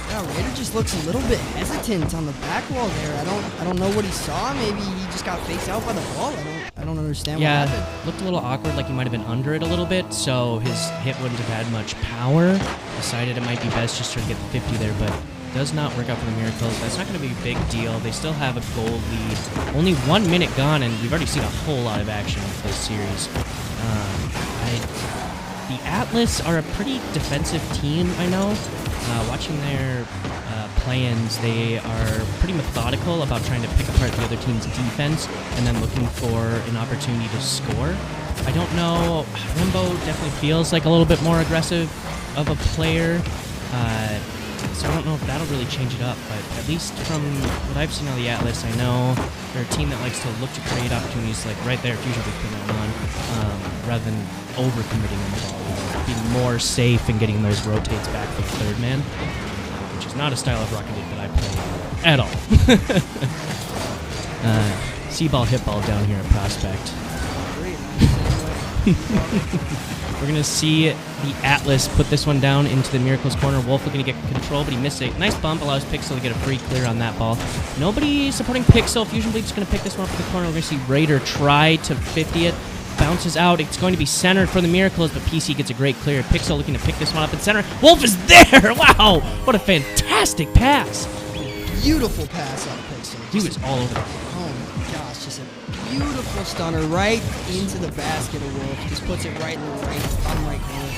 Speaker 4: Yeah, Raider just looks a little bit hesitant on the back wall there. I don't know what he saw. Maybe he just got faked out by the ball. I don't understand what happened.
Speaker 3: Yeah, looked a little awkward, like he might have been under it a little bit, so his hit wouldn't have had much power. Decided it might be best just to get the 50 there, but does not work out for the Miracles. That's not going to be a big deal. They still have a goal lead. Only 1 minute gone, and we've already seen a whole lot of action for this series. The Atlas are a pretty defensive team, I know. Watching their plans, they are pretty methodical about trying to pick apart the other team's defense and then looking for an opportunity to score. I don't know. Rembo definitely feels like a little bit more aggressive of a player. So I don't know if that'll really change it up, but at least from what I've seen on the Atlas, I know they're a team that likes to look to create opportunities, like right there, Fusion Bleach putting that on, rather than overcommitting on the ball, being more safe and getting those rotates back for the third man, which is not a style of Rocket League that I play at all. C-ball, hit ball down here at Prospect. We're going to see the Atlas put this one down into the Miracles corner. Wolf looking to get control, but he missed it. Nice bump, allows Pixel to get a free clear on that ball. Nobody supporting Pixel. Fusion Bleach is going to pick this one up for the corner. We're going to see Raider try to 50 it. Bounces out. It's going to be centered for the Miracles, but PC gets a great clear. Pixel looking to pick this one up in center. Wolf is there! Wow! What a fantastic pass!
Speaker 4: Beautiful pass on Pixel.
Speaker 3: He was all over the place.
Speaker 4: Oh my gosh, just a beautiful stunner right into the basket of Wolf. Just puts it right in the bottom right corner.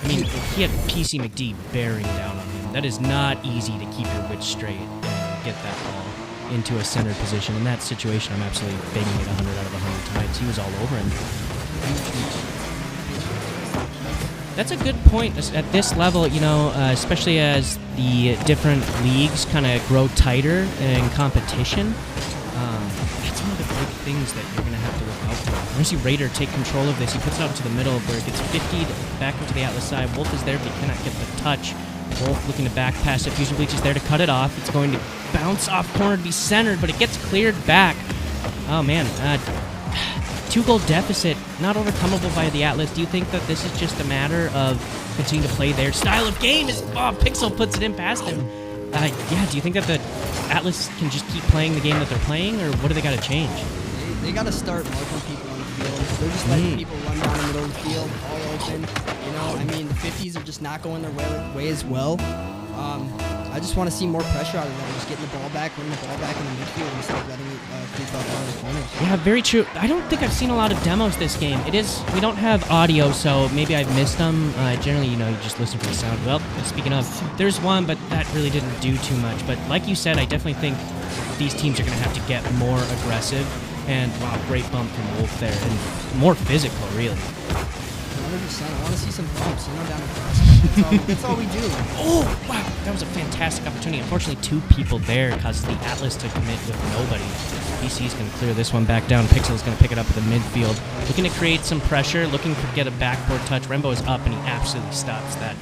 Speaker 3: I mean, he had PC McD bearing down on him. That is not easy to keep your wits straight and get that ball into a center position. In that situation, I'm absolutely banging it 100 out of 100 times. He was all over him. That's a good point at this level, you know, especially as the different leagues kind of grow tighter in competition. That's one of the big things that you're going to have to look out for. We're going to see Raider take control of this. He puts it out into the middle where it gets 50'd back into the Atlas side. Wolf is there, but he cannot get the touch. Wolf looking to back pass it. Fusion Bleach is there to cut it off. It's going to bounce off corner to be centered, but it gets cleared back. Oh, man. 2-goal deficit, not overcomable by the Atlas. Do you think that this is just a matter of continuing to play their style of game? Pixel puts it in past him. Yeah, do you think that the Atlas can just keep playing the game that they're playing, or what do they got to change?
Speaker 4: They got to start marking people on the field. They're just letting people run down the middle of the field, all open. You know, I mean, the 50s are just not going their way as well. I just want to see more pressure out of them. Just getting the ball back, winning the ball back in the midfield instead of letting it creep up on the corners.
Speaker 3: Yeah, very true. I don't think I've seen a lot of demos this game. We don't have audio, so maybe I've missed them. Generally, you just listen for the sound. Well, speaking of, there's one, but that really didn't do too much. But like you said, I definitely think these teams are going to have to get more aggressive. And wow, great bump from Wolf there, and more physical, really.
Speaker 4: 100%. I want to see some bumps, down the cross. That's all we do.
Speaker 3: Oh, wow, that was a fantastic opportunity. Unfortunately, 2 people there causes the Atlas to commit with nobody. PC's going to clear this one back down. Pixel's going to pick it up at the midfield. Looking to create some pressure, looking to get a backboard touch. Rembo is up, and he absolutely stops that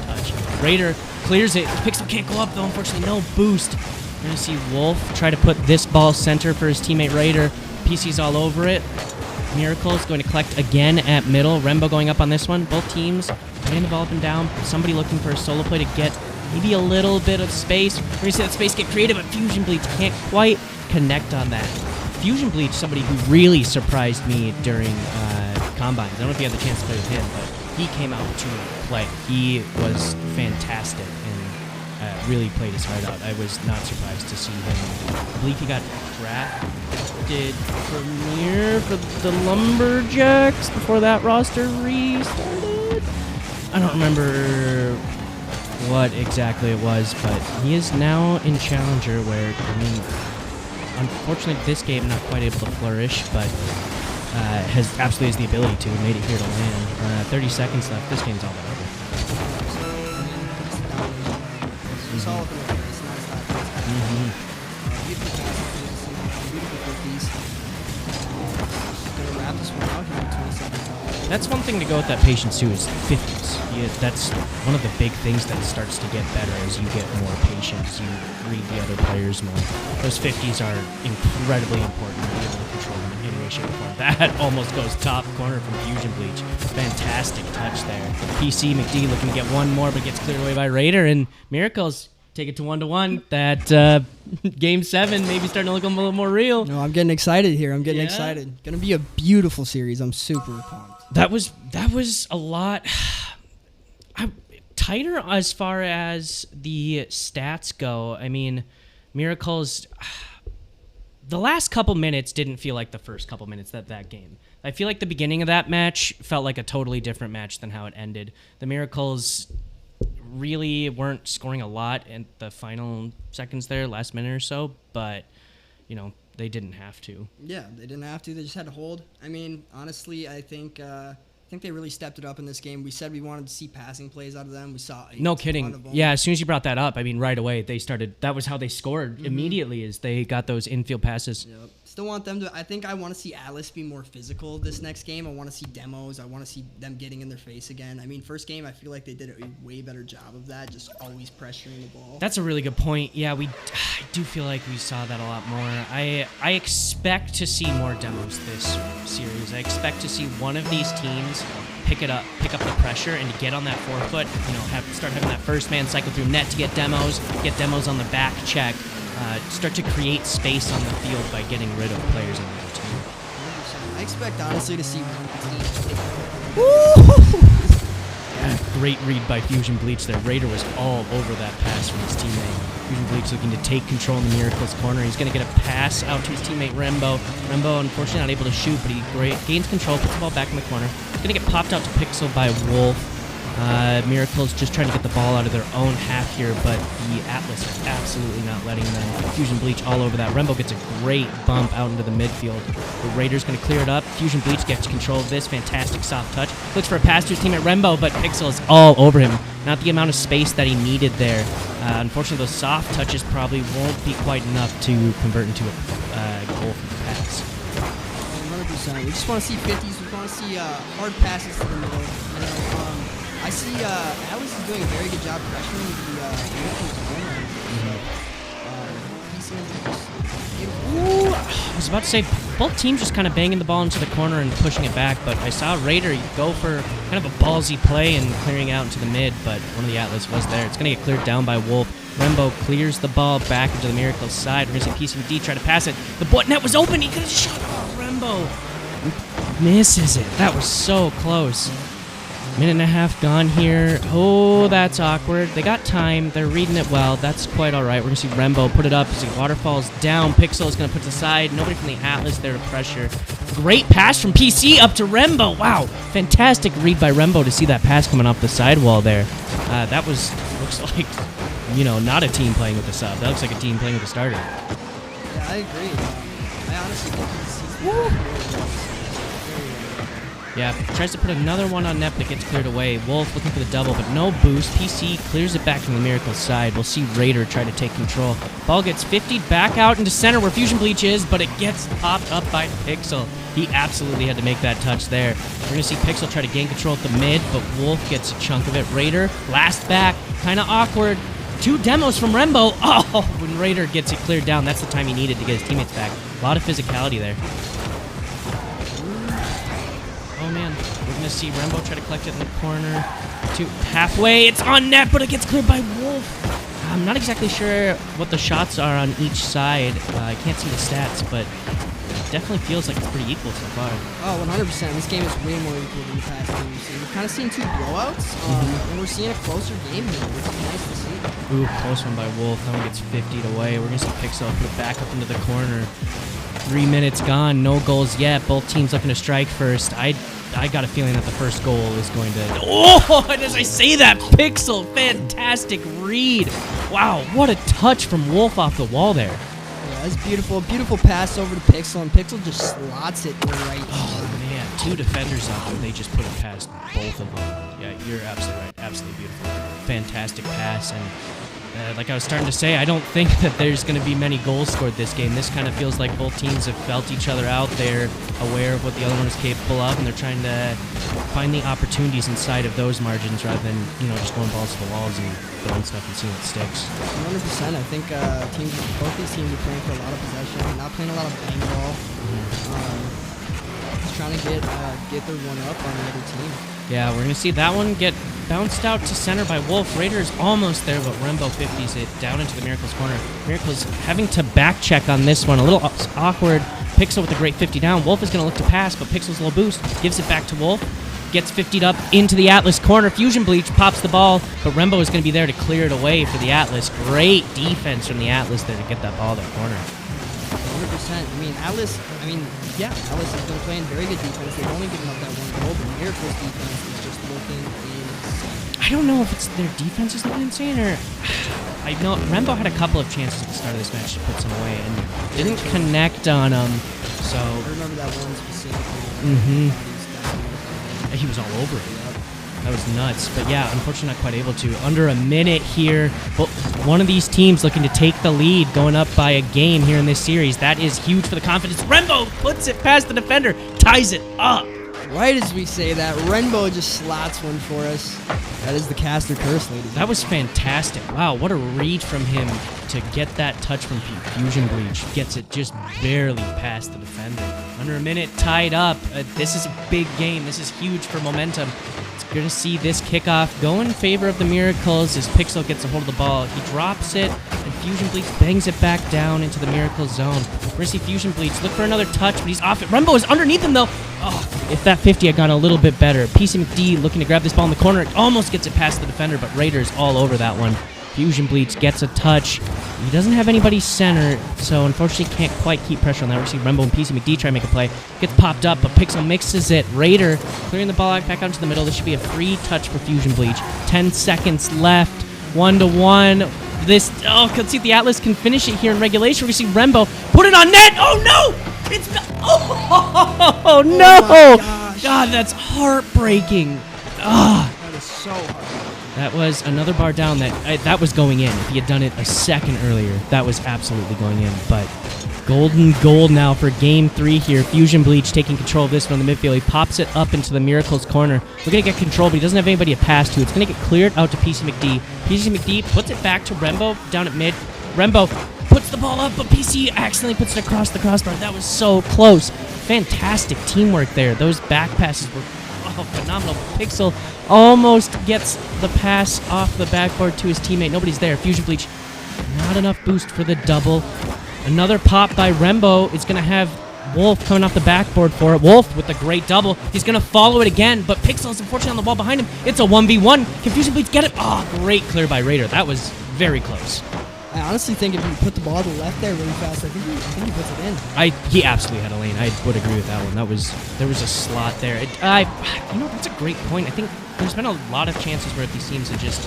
Speaker 3: touch. Raider clears it. Pixel can't go up, though. Unfortunately, no boost. We're going to see Wolf try to put this ball center for his teammate Raider. PC's all over it. Miracle is going to collect again at middle. Rembo going up on this one. Both teams playing the ball up and down. Somebody looking for a solo play to get maybe a little bit of space. We're going to see that space get creative, but Fusion Bleach can't quite connect on that. Fusion Bleach, somebody who really surprised me during Combines. I don't know if you had the chance to play with him, but he came out to play. He was fantastic and really played his heart out. I was not surprised to see him. I believe he got drafted premier for the Lumberjacks before that roster restarted. I don't remember what exactly it was, but he is now in Challenger where, unfortunately this game not quite able to flourish, but absolutely has the ability to, and made it here to LAN. 30 seconds left. This game's all but over. That's one thing to go with that patience too, is 50s. That's one of the big things that starts to get better as you get more patience, you read the other players more. Those 50s are incredibly important to be able to control them in any way, shape, or form. That almost goes top corner from Fusion Bleach. Fantastic touch there. PC McD looking to get one more, but gets cleared away by Raider, and Miracles take it to 1-1. That Game 7 maybe starting to look a little more real.
Speaker 4: No, I'm getting excited here. I'm getting excited. Gonna be a beautiful series. I'm super pumped.
Speaker 3: That was a lot tighter as far as the stats go. I mean, Miracles, the last couple minutes didn't feel like the first couple minutes of that game. I feel like the beginning of that match felt like a totally different match than how it ended. The Miracles really weren't scoring a lot in the final seconds there, last minute or so, but, they didn't have to.
Speaker 4: Yeah, they didn't have to. They just had to hold. I mean, honestly, I think they really stepped it up in this game. We said we wanted to see passing plays out of them. We saw
Speaker 3: no kidding. Yeah, as soon as you brought that up, I mean, right away they started. That was how they scored immediately. Is they got those infield passes.
Speaker 4: Yep. Still want them to. I think I want to see Atlas be more physical this next game. I want to see demos. I want to see them getting in their face again. I mean, first game I feel like they did a way better job of that, just always pressuring the ball.
Speaker 3: That's a really good point. Yeah, I do feel like we saw that a lot more. I expect to see more demos this series. I expect to see one of these teams pick up the pressure and to get on that forefoot. Start having that first man cycle through net to get demos on the back check. Start to create space on the field by getting rid of players on the other team.
Speaker 4: I expect, honestly, to see one team.
Speaker 3: Yeah, great read by Fusion Bleach there. Raider was all over that pass from his teammate. Fusion Bleach looking to take control in the Miracles corner. He's going to get a pass out to his teammate Rembo. Rembo, unfortunately, not able to shoot, but he gains control, puts the ball back in the corner. He's going to get popped out to Pixel by Wolf. Miracles just trying to get the ball out of their own half here, but the Atlas are absolutely not letting them. Fusion Bleach all over that. Rembo gets a great bump out into the midfield. The Raiders going to clear it up. Fusion Bleach gets control of this. Fantastic soft touch. Looks for a pass to his teammate Rembo, but Pixel is all over him. Not the amount of space that he needed there. Unfortunately, those soft touches probably won't be quite enough to convert into a goal from the pass.
Speaker 4: 100%. We just want to see 50s. We want to see hard passes to the middle. I see Atlas is doing a very good job pressuring the Miracles corner.
Speaker 3: Ooh, I was about to say, both teams just kind of banging the ball into the corner and pushing it back, but I saw Raider go for kind of a ballsy play and clearing out into the mid, but one of the Atlas was there. It's going to get cleared down by Wolf. Rembo clears the ball back into the Miracles side. We're going to see PCD try to pass it. The net was open. He could have just shot. Oh, Rembo misses it. That was so close. Minute and a half gone here. Oh, that's awkward. They got time. They're reading it well. That's quite all right. We're going to see Rembo put it up as he waterfalls down. Pixel is going to put it aside. Nobody from the Atlas there to pressure. Great pass from PC up to Rembo. Wow. Fantastic read by Rembo to see that pass coming off the sidewall there. That looks like, not a team playing with the sub. That looks like a team playing with the starter.
Speaker 4: Yeah, I agree. I honestly think PC.
Speaker 3: Yeah, tries to put another one on net, but it gets cleared away. Wolf looking for the double, but no boost. PC clears it back from the Miracles side. We'll see Raider try to take control. Ball gets 50'd back out into center where Fusion Bleach is, but it gets popped up by Pixel. He absolutely had to make that touch there. We're going to see Pixel try to gain control at the mid, but Wolf gets a chunk of it. Raider, last back, kind of awkward. 2 demos from Rembo. Oh, when Raider gets it cleared down, that's the time he needed to get his teammates back. A lot of physicality there. Oh man, we're gonna see Rembo try to collect it in the corner. To halfway, it's on net, but it gets cleared by Wolf. I'm not exactly sure what the shots are on each side. I can't see the stats, but it definitely feels like it's pretty equal so far.
Speaker 4: Oh, 100%. This game is way more equal than the past two we've seen. We're kind of seeing 2 blowouts, and we're seeing a closer game here, which is nice to see.
Speaker 3: Ooh, close one by Wolf. That one gets 50'd away. We're gonna see Pixel put it back up into the corner. 3 minutes gone, no goals yet. Both teams looking to strike first. I got a feeling that the first goal is going to... Oh, and as I say that, Pixel, fantastic read. Wow, what a touch from Wolf off the wall there.
Speaker 4: Yeah, that's beautiful. Beautiful pass over to Pixel, and Pixel just slots it right.
Speaker 3: Oh, man, 2 defenders out there. They just put it past both of them. Yeah, you're absolutely right. Absolutely beautiful. Fantastic pass, and... like I was starting to say, I don't think that there's going to be many goals scored this game. This kind of feels like both teams have felt each other out. They're aware of what the other one is capable of, and they're trying to find the opportunities inside of those margins rather than, just going balls to the walls and throwing stuff and seeing what sticks.
Speaker 4: 100%. I think both these teams are playing for a lot of possession, not playing a lot of bang ball. Just trying to get their one up on the other team.
Speaker 3: Yeah, we're going to see that one get bounced out to center by Wolf. Raiders almost there, but Rembo 50s it down into the Miracles corner. Miracles having to back check on this one. A little awkward. Pixel with a great 50 down. Wolf is going to look to pass, but Pixel's low boost gives it back to Wolf. Gets 50'd up into the Atlas corner. Fusion Bleach pops the ball, but Rembo is going to be there to clear it away for the Atlas. Great defense from the Atlas there to get that ball to that corner.
Speaker 4: 100%. Atlas has been playing very good defense. They've only given up that one goal, but Miracles' defense is just looking insane.
Speaker 3: I don't know if it's their defense is looking insane or... I know Rembo had a couple of chances at the start of this match to put some away and didn't connect on them, so...
Speaker 4: I remember that one specifically.
Speaker 3: He was all over it. That was nuts. But yeah, unfortunately not quite able to. Under a minute here. But one of these teams looking to take the lead, going up by a game here in this series. That is huge for the confidence. Rembo puts it past the defender, ties it up.
Speaker 4: Right as we say that, Renbo just slots one for us. That is the caster curse, ladies.
Speaker 3: That was fantastic. Wow, what a read from him to get that touch from Fusion Bleach. Gets it just barely past the defender. Under a minute, tied up. This is a big game. This is huge for momentum. It's going to see this kickoff go in favor of the Miracles as Pixel gets a hold of the ball. He drops it, and Fusion Bleach bangs it back down into the Miracles zone. We're going to see Fusion Bleach look for another touch, but he's off it. Rembo is underneath him, though. Oh, if that 50 had gone a little bit better. PCMcD looking to grab this ball in the corner. It almost gets it past the defender, but Raiders all over that one. Fusion Bleach gets a touch. He doesn't have anybody center, so unfortunately can't quite keep pressure on that. We see Rembo and PCMcD try to make a play. Gets popped up, but Pixel mixes it. Raider clearing the ball back out into the middle. This should be a free touch for Fusion Bleach. 10 seconds left. 1-1. Let's see if the Atlas can finish it here in regulation. We see Rembo put it on net. Oh no! It's not. Oh no!
Speaker 4: Oh my gosh.
Speaker 3: God, that's heartbreaking. Ah.
Speaker 4: That is so hard.
Speaker 3: That was another bar down that was going in. If he had done it a second earlier, that was absolutely going in. But Golden goal now for game 3 here. Fusion Bleach taking control of this one in the midfield. He pops it up into the Miracles corner. We're going to get control, but he doesn't have anybody to pass to. It's going to get cleared out to PC McD. PC McD puts it back to Rembo down at mid. Rembo puts the ball up, but PC accidentally puts it across the crossbar. That was so close. Fantastic teamwork there. Those back passes were phenomenal. Pixel almost gets the pass off the backboard to his teammate. Nobody's there. Fusion Bleach, not enough boost for the double. Another pop by Rembo is going to have Wolf coming off the backboard for it. Wolf with a great double. He's going to follow it again, but Pixel is unfortunately on the wall behind him. It's a 1v1. Confusion Bleach get it. Oh, great clear by Raider. That was very close.
Speaker 4: I honestly think if you put the ball to the left there really fast, I think he puts it in.
Speaker 3: He absolutely had a lane. I would agree with that one. There was a slot there. That's a great point. I think there's been a lot of chances where these teams are just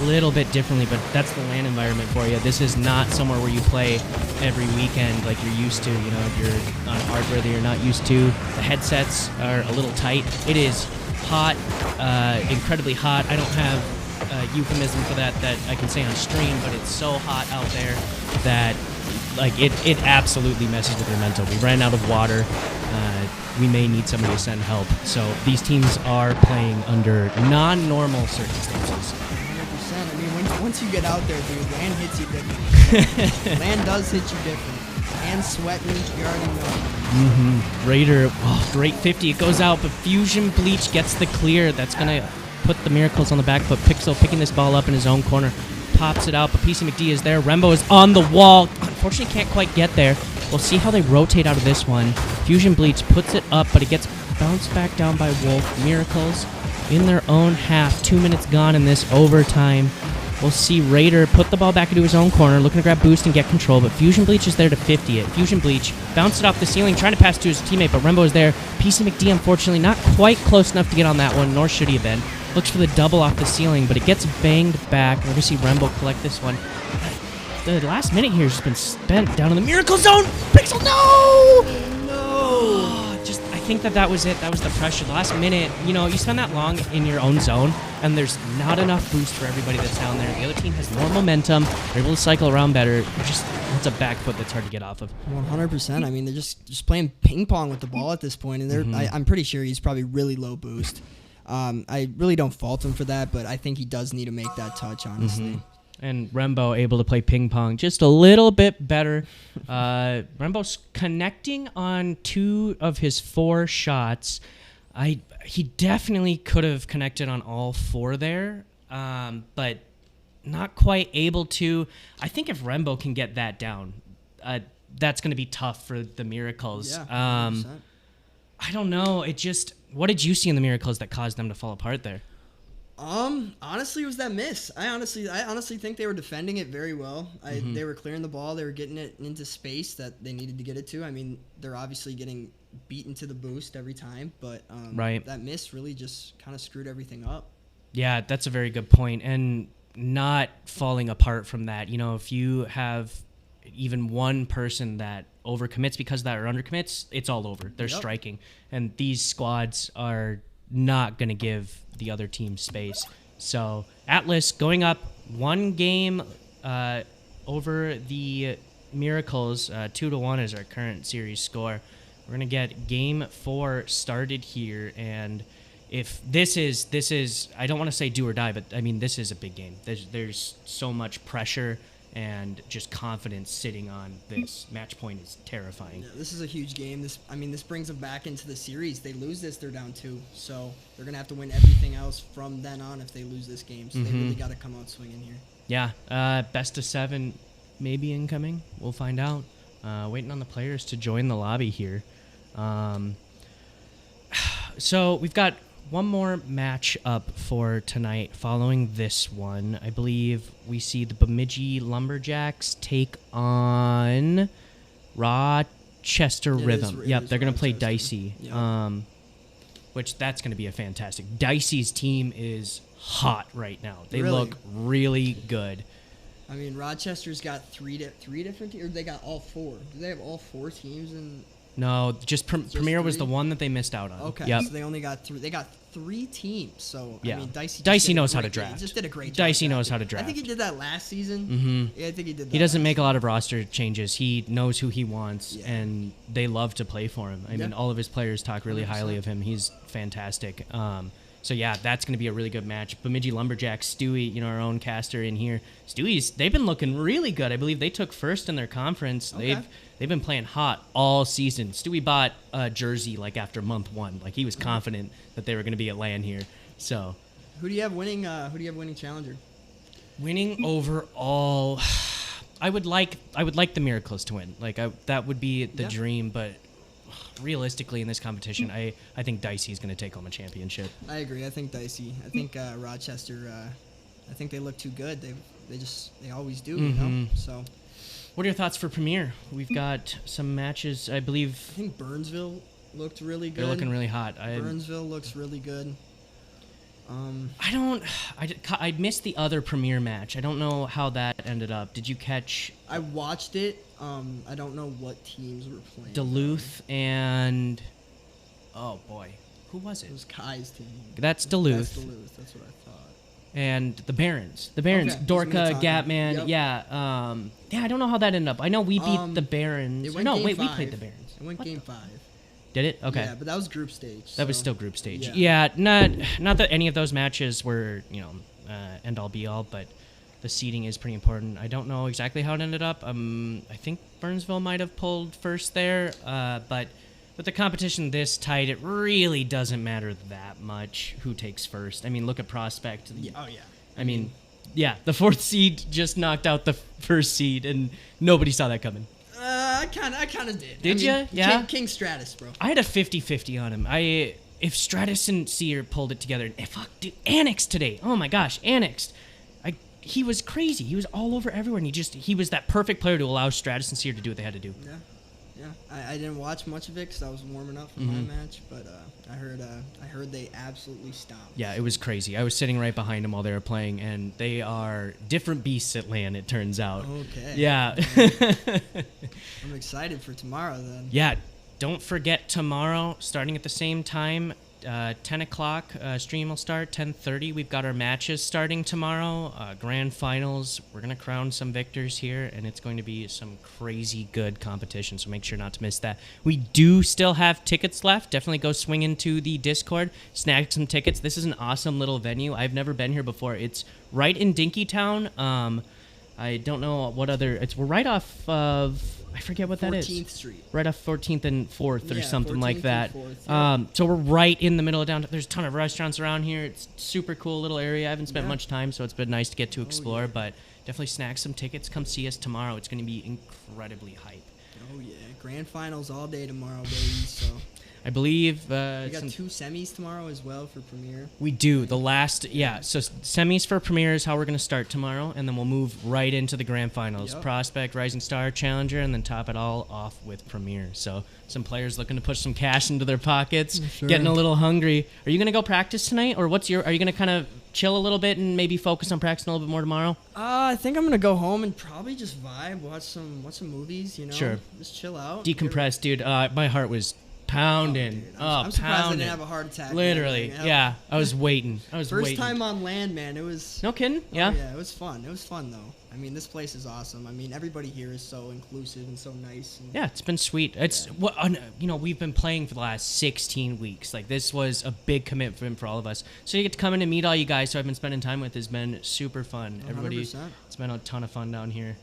Speaker 3: a little bit differently, but that's the LAN environment for you. This is not somewhere where you play every weekend like you're used to. You know, if you're on hardware that you're not used to, the headsets are a little tight. It is hot, incredibly hot. I don't have euphemism for that I can say on stream, but it's so hot out there that it absolutely messes with your mental. We ran out of water. We may need somebody to send help. So these teams are playing under non-normal circumstances.
Speaker 4: 100%. I mean, once you get out there, dude, LAN hits you different. LAN does hit you different. And sweating, you already know.
Speaker 3: Raider, great 50. It goes out, but Fusion Bleach gets the clear. That's going to put the Miracles on the back foot. Pixel picking this ball up in his own corner. Pops it out, but PC McD is there. Rembo is on the wall. Unfortunately, can't quite get there. We'll see how they rotate out of this one. Fusion Bleach puts it up, but it gets bounced back down by Wolf. Miracles in their own half. 2 minutes gone in this overtime. We'll see Raider put the ball back into his own corner, looking to grab boost and get control, but Fusion Bleach is there to 50 it. Fusion Bleach bounced it off the ceiling, trying to pass to his teammate, but Rembo is there. PC McD, unfortunately, not quite close enough to get on that one, nor should he have been. Looks for the double off the ceiling, but it gets banged back. We're going to see Rembo collect this one. The last minute here has just been spent down in the Miracle Zone. Pixel, no! I think that was it. That was the pressure. The last minute, you spend that long in your own zone, and there's not enough boost for everybody that's down there. The other team has more momentum. They're able to cycle around better. It's a back foot that's hard to get off of.
Speaker 4: 100%. I mean, they're just playing ping pong with the ball at this point, and I'm pretty sure he's probably really low boost. I really don't fault him for that, but I think he does need to make that touch, honestly.
Speaker 3: And Rembo able to play ping pong just a little bit better. Rembo's connecting on 2 of his 4 shots. He definitely could have connected on all 4 there, but not quite able to. I think if Rembo can get that down, that's going to be tough for the Miracles.
Speaker 4: Yeah,
Speaker 3: I don't know. What did you see in the Miracles that caused them to fall apart there?
Speaker 4: Honestly, it was that miss. I honestly think they were defending it very well. They were clearing the ball. They were getting it into space that they needed to get it to. I mean, they're obviously getting beaten to the boost every time, but that miss really just kind of screwed everything up. Yeah,
Speaker 3: that's a very good point. And not falling apart from that. If you have even one person that overcommits because of that or undercommits, it's all over. They're striking. And these squads are not going to give the other team space. So Atlas going up 1 game over the Miracles. 2-1 is our current series score. We're going to get game 4 started here, and if this is I don't want to say do or die, but I mean this is a big game. There's so much pressure and just confidence sitting on this. Match point is terrifying.
Speaker 4: Yeah, this is a huge game. This brings them back into the series. They lose this, they're down 2. So they're going to have to win everything else from then on if they lose this game. So they really got to come out swinging here.
Speaker 3: Yeah, best of 7 maybe incoming. We'll find out. Waiting on the players to join the lobby here. So we've got one more match up for tonight following this one. I believe we see the Bemidji Lumberjacks take on Rochester Rhythm. They're going to play Dicey, which that's going to be a fantastic. Dicey's team is hot right now. They look really good.
Speaker 4: I mean, Rochester's got three different teams, or they got all 4. Do they have all 4 teams in?
Speaker 3: No, just Premier was the one that they missed out on.
Speaker 4: Okay,
Speaker 3: yep.
Speaker 4: So they only got 3. They got 3 teams. So
Speaker 3: Yeah.
Speaker 4: I mean, Dicey.
Speaker 3: Dicey
Speaker 4: did a
Speaker 3: knows how to
Speaker 4: great-
Speaker 3: draft.
Speaker 4: He just did a great job.
Speaker 3: Dicey knows
Speaker 4: drafting.
Speaker 3: how to draft.
Speaker 4: I think he did that last season.
Speaker 3: Mm-hmm.
Speaker 4: Yeah, I think he did. That
Speaker 3: He doesn't
Speaker 4: last
Speaker 3: make a lot of roster changes. He knows who he wants,
Speaker 4: Yeah.
Speaker 3: and they love to play for him. I mean, all of his players talk really highly
Speaker 4: 100%.
Speaker 3: of him. He's fantastic. So yeah, that's going to be a really good match. Bemidji Lumberjacks, Stewie, you know, our own caster in here. Stewie's, they've been looking really good. I believe they took first in their conference.
Speaker 4: Okay.
Speaker 3: They've been playing hot all season. Stewie bought a jersey like after month 1. Like he was confident that they were going to be at LAN here. So
Speaker 4: Who do you have winning? Who do you have winning challenger?
Speaker 3: winning overall, I would like the Miracles to win. Like that would be the
Speaker 4: Yeah.
Speaker 3: dream, but realistically in this competition, I think Dicey is going to take home a championship.
Speaker 4: I agree. I think Dicey. I think Rochester. I think they look too good. They always do. You know.
Speaker 3: Mhm.
Speaker 4: So
Speaker 3: What are your thoughts for Premier? We've got some matches, I believe.
Speaker 4: I think Burnsville looked really good.
Speaker 3: They're looking really hot.
Speaker 4: Burnsville looks really good.
Speaker 3: I missed the other Premier match. I don't know how that ended up. Did you catch
Speaker 4: I watched it. I don't know what teams were playing.
Speaker 3: Duluth and oh boy, who was
Speaker 4: It
Speaker 3: it?
Speaker 4: was Kai's team.
Speaker 3: That's Duluth.
Speaker 4: That's Duluth. That's what I thought.
Speaker 3: And the Barons,
Speaker 4: Okay,
Speaker 3: Dorka,
Speaker 4: Minnetonka.
Speaker 3: Gatman,
Speaker 4: Yep.
Speaker 3: yeah, yeah. I don't know how that ended up. I know we beat the Barons.
Speaker 4: It went
Speaker 3: No,
Speaker 4: game
Speaker 3: wait, we
Speaker 4: 5.
Speaker 3: played the Barons.
Speaker 4: It went
Speaker 3: What
Speaker 4: game
Speaker 3: the-
Speaker 4: 5.
Speaker 3: Did it? Okay,
Speaker 4: Yeah, but that was group stage.
Speaker 3: that was
Speaker 4: so-
Speaker 3: still group stage.
Speaker 4: Yeah.
Speaker 3: Yeah, not that any of those matches were end all be all, but the seeding is pretty important. I don't know exactly how it ended up. I think Burnsville might have pulled first there, but with the competition this tight, it really doesn't matter that much who takes first. I mean, look at Prospect.
Speaker 4: Yeah, oh yeah.
Speaker 3: I mean, yeah, the 4th seed just knocked out the first seed, and nobody saw that coming.
Speaker 4: I kind of did.
Speaker 3: Did ya? Yeah?
Speaker 4: King Stratus, bro.
Speaker 3: I had a 50-50 on him. If Stratus and Seer pulled it together, fuck, dude, Annexed today. Oh my gosh, Annexed. He was crazy. He was all over everywhere, and he was that perfect player to allow Stratus and Seer to do what they had to do.
Speaker 4: Yeah, yeah. I didn't watch much of it because I was warming up for my match, but I heard they absolutely stomped.
Speaker 3: Yeah, it was crazy. I was sitting right behind him while they were playing, and they are different beasts at LAN, it turns out.
Speaker 4: Okay.
Speaker 3: Yeah.
Speaker 4: I'm excited for tomorrow then.
Speaker 3: Yeah, don't forget tomorrow, starting at the same time, 10 o'clock, stream will start, 10:30. We've got our matches starting tomorrow, grand finals. We're going to crown some victors here, and it's going to be some crazy good competition, so make sure not to miss that. We do still have tickets left. Definitely go swing into the Discord, snag some tickets. This is an awesome little venue. I've never been here before. It's right in Dinkytown. I don't know what other... We're right off of... I forget what that is.
Speaker 4: 14th Street.
Speaker 3: Right off 14th and 4th or
Speaker 4: Yeah,
Speaker 3: something like
Speaker 4: 14th
Speaker 3: that.
Speaker 4: and 4th, yeah.
Speaker 3: So we're right in the middle of downtown. There's a ton of restaurants around here. It's super cool little area. I haven't spent
Speaker 4: Yeah.
Speaker 3: much time, so it's been nice to get to explore.
Speaker 4: yeah.
Speaker 3: But definitely snag some tickets. Come see us tomorrow. It's going to be incredibly hype.
Speaker 4: Oh yeah, grand finals all day tomorrow, baby. So
Speaker 3: I believe
Speaker 4: we got 2 semis tomorrow as well for Premier.
Speaker 3: we do. The last, so semis for Premier is how we're going to start tomorrow, and then we'll move right into the grand finals.
Speaker 4: Yep.
Speaker 3: Prospect, Rising Star, Challenger, and then top it all off with Premier. So some players looking to push some cash into their pockets,
Speaker 4: Sure.
Speaker 3: getting a little hungry. Are you going to go practice tonight, or are you going to kind of chill a little bit and maybe focus on practicing a little bit more tomorrow?
Speaker 4: I think I'm gonna go home and probably just vibe, watch some movies. You know,
Speaker 3: Sure.
Speaker 4: just chill out.
Speaker 3: Decompress, dude. My heart was pounding.
Speaker 4: Dude, I'm surprised I
Speaker 3: pounding.
Speaker 4: didn't have a heart attack.
Speaker 3: Literally,
Speaker 4: man.
Speaker 3: yeah. I was waiting.
Speaker 4: First time on land, man. It was.
Speaker 3: No kidding? Yeah.
Speaker 4: Oh, yeah, it was fun. It was fun though. I mean, this place is awesome. I mean, everybody here is so inclusive and so nice. And
Speaker 3: Yeah, it's been sweet. It's we've been playing for the last 16 weeks. Like this was a big commitment for all of us. So you get to come in and meet all you guys who I've been spending time with has been super fun. Everybody,
Speaker 4: 100%.
Speaker 3: it's been a ton of fun down here.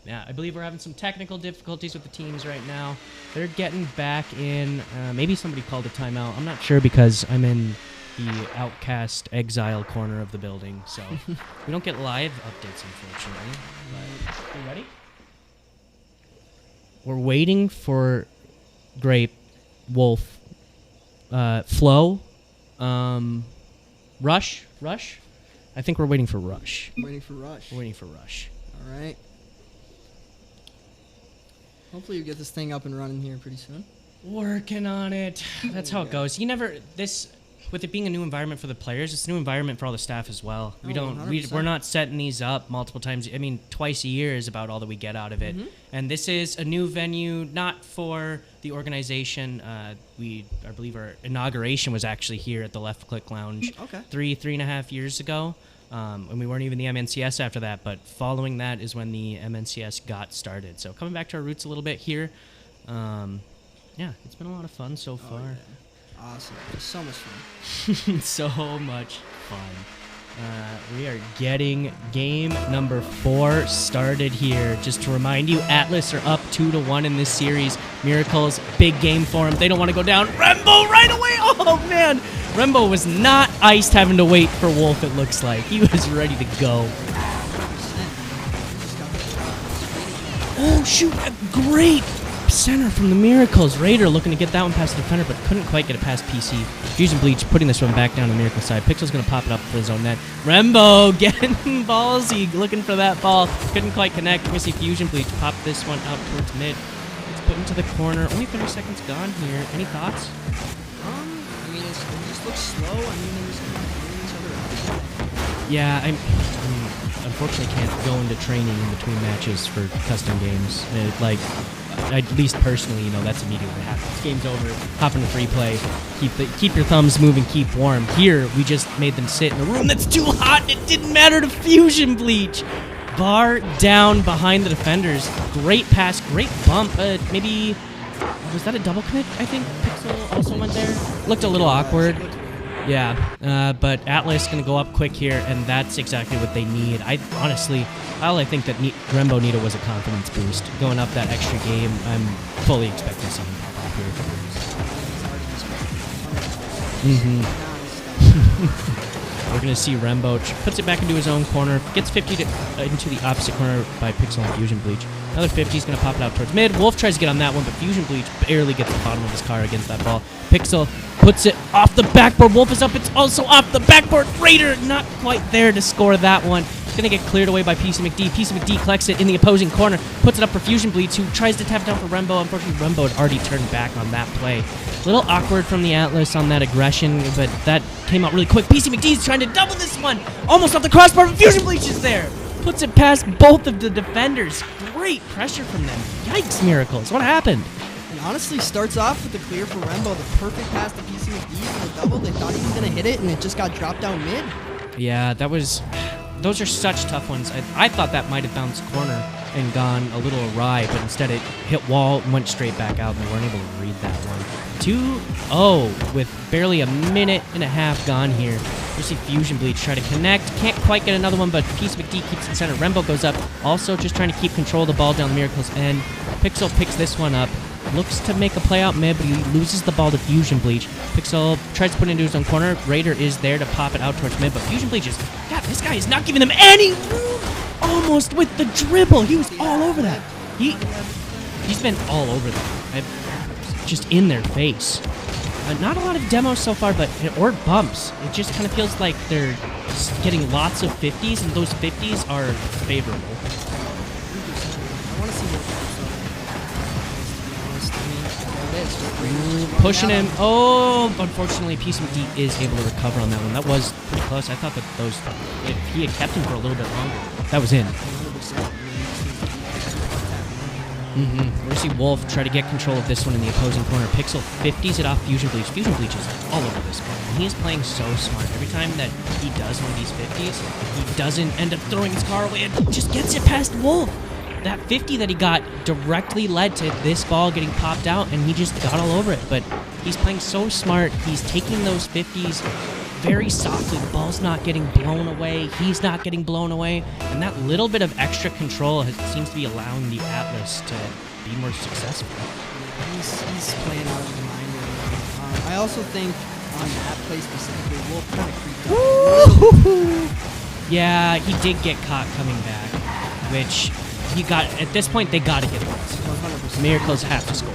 Speaker 3: Yeah, I believe we're having some technical difficulties with the teams right now. They're getting back in. Maybe somebody called a timeout. I'm not sure because I'm in the outcast exile corner of the building, so we don't get live updates, unfortunately. But you ready? We're waiting for Grape, Wolf, Flo, Rush. I think we're waiting for Rush.
Speaker 4: waiting for Rush.
Speaker 3: We're waiting for Rush.
Speaker 4: All right. Hopefully you get this thing up and running here pretty soon.
Speaker 3: Working on it. That's how it goes. with it being a new environment for the players, it's a new environment for all the staff as well.
Speaker 4: Oh, 100%.
Speaker 3: We're not setting these up multiple times. I mean, twice a year is about all that we get out of it. And this is a new venue, not for the organization. I believe our inauguration was actually here at the Left Click Lounge.
Speaker 4: Okay.
Speaker 3: 3.5 years ago. And we weren't even the MNCS after that, but following that is when the MNCS got started. So coming back to our roots a little bit here. Yeah, it's been a lot of fun so far.
Speaker 4: Yeah. Awesome. Just so much fun.
Speaker 3: So much fun. We are getting game number 4 started here. Just to remind you, Atlas are up 2-1 in this series. Miracles, big game for them. They don't want to go down. Rembo right away. Oh, man. Rembo was not iced having to wait for Wolf, it looks like. He was ready to go. Oh, shoot. A great center from the Miracles. Raider looking to get that one past the defender, but couldn't quite get it past PC. Fusion Bleach putting this one back down the Miracle side. Pixel's going to pop it up for his own net. Rembo getting ballsy, looking for that ball. Couldn't quite connect. We see Fusion Bleach pop this one out towards mid. It's put into the corner. Only 30 seconds gone here. Any thoughts?
Speaker 4: I mean, it just looks slow. I mean, they're just clearing each other out.
Speaker 3: Yeah, I unfortunately can't go into training in between matches for custom games. At least personally, that's immediately what happens. Game's over. Hop into free play. Keep your thumbs moving. Keep warm. Here, we just made them sit in a room that's too hot. And it didn't matter to Fusion Bleach. Bar down behind the defenders. Great pass. Great bump. Maybe was that a double commit? I think Pixel also went there. Looked a little awkward. Yeah, but Atlas going to go up quick here, and that's exactly what they need. I think that Rembo needed was a confidence boost. Going up that extra game, I'm fully expecting something to pop here. We're going to see Rembo puts it back into his own corner, gets 50 into the opposite corner by Pixel and Fusion Bleach. Another 50 is going to pop it out towards mid. Wolf tries to get on that one, but Fusion Bleach barely gets the bottom of his car against that ball. Pixel puts it off the backboard. Wolf is up. It's also off the backboard. Raider not quite there to score that one. It's going to get cleared away by PC McD. PC McD collects it in the opposing corner, puts it up for Fusion Bleach, who tries to tap it down for Rembo. Unfortunately, Rembo had already turned back on that play. A little awkward from the Atlas on that aggression, but that came out really quick. PC McD's trying to double this one. Almost off the crossbar, but Fusion Bleach is there. Puts it past both of the defenders. Great pressure from them. Yikes, Miracles. What happened?
Speaker 4: And honestly, starts off with the clear for Rembo. The perfect pass to PC McD for the double. They thought he was going to hit it, and it just got dropped down mid.
Speaker 3: Yeah, those are such tough ones. I thought that might have bounced corner and gone a little awry, but instead it hit wall and went straight back out, and they weren't able to read that one. 2-0 with barely a minute and a half gone here. We see Fusion Bleach try to connect. Can't quite get another one, but Peace McD keeps it center. Rembo goes up. Also just trying to keep control of the ball down the Miracles end. Pixel picks this one up. Looks to make a play out mid, but he loses the ball to Fusion Bleach. Pixel tries to put it into his own corner. Raider is there to pop it out towards mid, but Fusion Bleach is... God, this guy is not giving them any room! Almost with the dribble. He was all over that. He's been all over that. Just in their face. Not a lot of demos so far, or bumps. It just kind of feels like they're getting lots of 50s, and those 50s are favorable.
Speaker 4: I want to see what
Speaker 3: Pushing him. Oh, unfortunately, PCMD is able to recover on that one. That was pretty close. I thought that if he had kept him for a little bit longer, that was in. We're going to see Wolf try to get control of this one in the opposing corner. Pixel 50s it off Fusion Bleach. Fusion Bleach is all over this ball. And he is playing so smart. Every time that he does one of these 50s, he doesn't end up throwing his car away and just gets it past Wolf. That 50 that he got directly led to this ball getting popped out, and he just got all over it. But he's playing so smart. He's taking those 50s very softly. The ball's not getting blown away. He's not getting blown away. And that little bit of extra control seems to be allowing the Atlas to be more successful.
Speaker 4: He's playing out of his mind right now. I also think on that play specifically, Wolf kind of creeped up.
Speaker 3: Yeah, he did get caught coming back, which he got. At this point, they got to get it.
Speaker 4: 100%.
Speaker 3: Miracles have to score.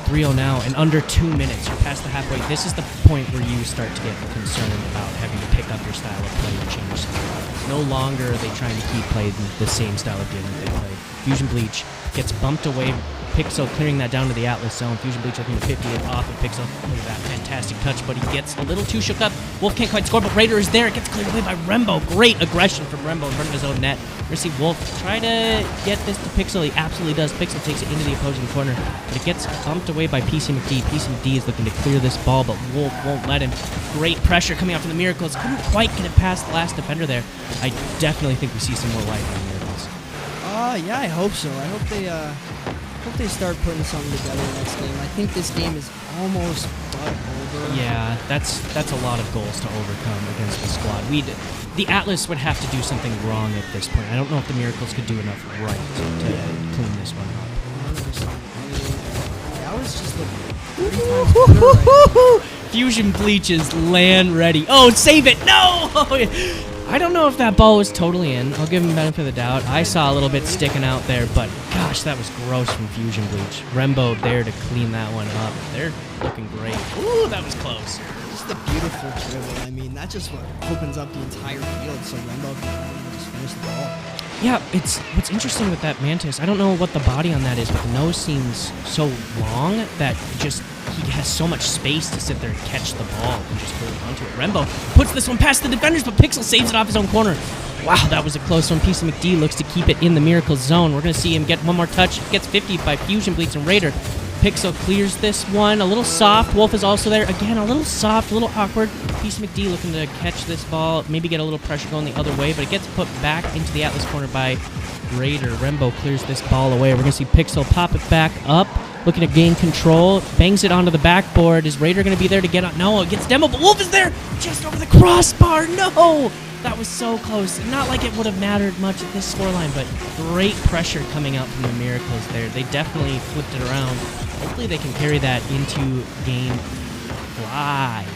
Speaker 3: 3-0 now, in under 2 minutes. You're past the halfway. This is the point where you start to get concerned about having to pick up your style of play and change something. No longer are they trying to keep playing the same style of game that they play. Fusion Bleach gets bumped away Pixel clearing that down to the Atlas zone. Fusion Bleach looking to 50 it off of Pixel. Look at that fantastic touch, but he gets a little too shook up. Wolf can't quite score, but Raider is there. It gets cleared away by Rembo. Great aggression from Rembo in front of his own net. We're going to see Wolf try to get this to Pixel. He absolutely does. Pixel takes it into the opposing corner, but it gets bumped away by PC McD. PC McD is looking to clear this ball, but Wolf won't let him. Great pressure coming out from the Miracles. Couldn't quite get it past the last defender there. I definitely think we see some more life on the Miracles.
Speaker 4: Yeah, I hope so. I hope they start putting something together next game. I think this game is almost over.
Speaker 3: Yeah, that's a lot of goals to overcome against the squad. The Atlas would have to do something wrong at this point. I don't know if the Miracles could do enough right to clean this one up.
Speaker 4: That was just like 3 times better right.
Speaker 3: Fusion Bleach is LAN ready. Oh, save it! No! I don't know if that ball was totally in. I'll give him the benefit of the doubt. I saw a little bit sticking out there, but gosh, that was gross from Fusion Bleach. Rembo there to clean that one up. They're looking great. Ooh, that was close.
Speaker 4: Just a beautiful dribble. I mean, that's just what opens up the entire field, so Rembo can just finish the ball.
Speaker 3: Yeah, what's interesting with that Mantis, I don't know what the body on that is, but the nose seems so long that he has so much space to sit there and catch the ball and just hold onto it. Rembo puts this one past the defenders, but Pixel saves it off his own corner. Wow, that was a close one. PC McD looks to keep it in the Miracle zone. We're going to see him get one more touch. Gets 50 by Fusion Bleach and Raider. Pixel clears this one. A little soft. Wolf is also there. Again, a little soft, a little awkward. PC McD looking to catch this ball, maybe get a little pressure going the other way, but it gets put back into the Atlas corner by Raider. Rembo clears this ball away. We're going to see Pixel pop it back up, looking to gain control. Bangs it onto the backboard. Is Raider going to be there to get on? No, it gets demo, but Wolf is there just over the crossbar. No! That was so close. Not like it would have mattered much at this scoreline, but great pressure coming out from the Miracles there. They definitely flipped it around. Hopefully they can carry that into game 5.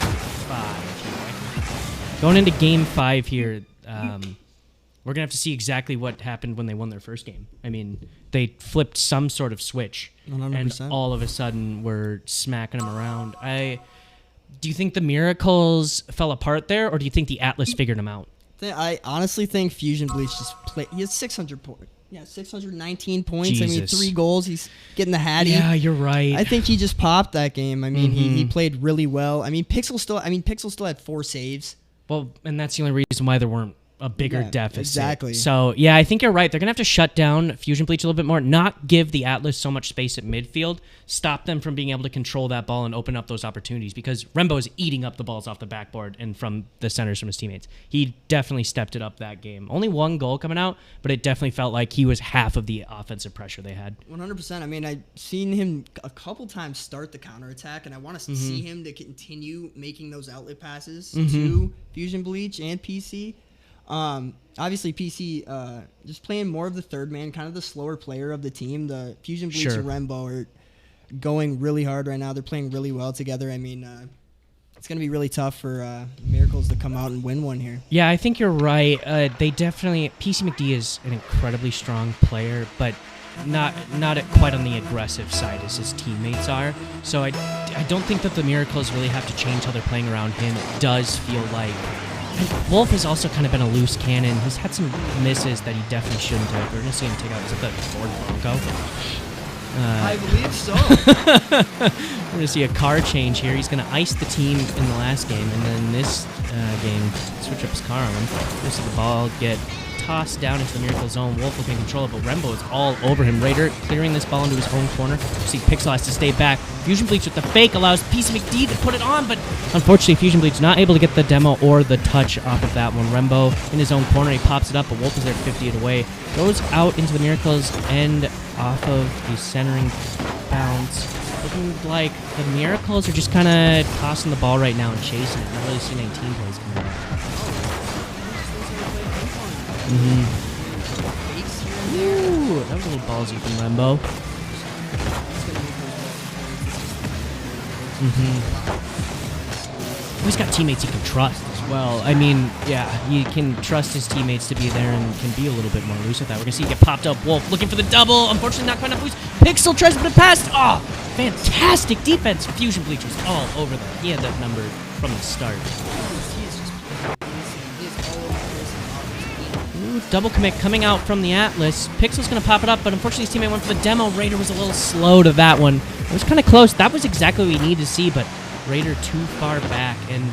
Speaker 3: Going into game 5 here, we're going to have to see exactly what happened when they won their first game. I mean, they flipped some sort of switch,
Speaker 4: 100%.
Speaker 3: and all of a sudden we're smacking them around. Do you think the Miracles fell apart there, or do you think the Atlas figured them out?
Speaker 4: I honestly think Fusion Bleach just played. He has 600 points. Yeah, 619 points.
Speaker 3: Jesus.
Speaker 4: I mean, 3 goals. He's getting the Hattie.
Speaker 3: Yeah, you're right.
Speaker 4: I think he just popped that game. I mean, he played really well. I mean, Pixel still had 4 saves.
Speaker 3: Well, and that's the only reason why there weren't a bigger deficit.
Speaker 4: Exactly.
Speaker 3: So, yeah, I think you're right. They're going to have to shut down Fusion Bleach a little bit more, not give the Atlas so much space at midfield, stop them from being able to control that ball and open up those opportunities, because Rembo is eating up the balls off the backboard and from the centers from his teammates. He definitely stepped it up that game. Only 1 goal coming out, but it definitely felt like he was half of the offensive pressure they had.
Speaker 4: 100%. I mean, I've seen him a couple times start the counterattack, and I want to see him to continue making those outlet passes to Fusion Bleach and PC. Obviously, PC just playing more of the third man, kind of the slower player of the team. The Fusion Bleach and Rembo are going really hard right now. They're playing really well together. I mean, it's going to be really tough for Miracles to come out and win one here.
Speaker 3: Yeah, I think you're right. They definitely... PC McD is an incredibly strong player, but not quite on the aggressive side as his teammates are. So I don't think that the Miracles really have to change how they're playing around him. It does feel like... And Wolf has also kind of been a loose cannon. He's had some misses that he definitely shouldn't have. We're going to see him take out... Is it the Ford Bronco?
Speaker 4: I believe so.
Speaker 3: We're going to see a car change here. He's going to ice the team in the last game, and then this game, switch up his car on him. We'll see the ball get tossed down into the Miracle zone. Wolf looking control it, but Rembo is all over him. Raider clearing this ball into his own corner. See Pixel has to stay back. Fusion Bleach with the fake allows PC McD to put it on, but unfortunately Fusion Bleach not able to get the demo or the touch off of that one. Rembo in his own corner, he pops it up, but Wolf is there to 50 it away. Goes out into the Miracles end off of the centering bounce. Looking like the Miracles are just kind of tossing the ball right now and chasing it. Not really seeing any team plays coming out. Ooh, that was a little ballsy from Rembo. He's got teammates he can trust as well. I mean, yeah, he can trust his teammates to be there and can be a little bit more loose with that. We're going to see him get popped up. Wolf looking for the double. Unfortunately, not quite enough loose. Pixel tries to put it past. Oh, fantastic defense. Fusion Bleach was all over that. He had that number from the start. double commit coming out from the Atlas. Pixel's going to pop it up, but unfortunately his teammate went for the demo. Raider was a little slow to that one. It was kind of close. That was exactly what we needed to see, but Raider too far back. And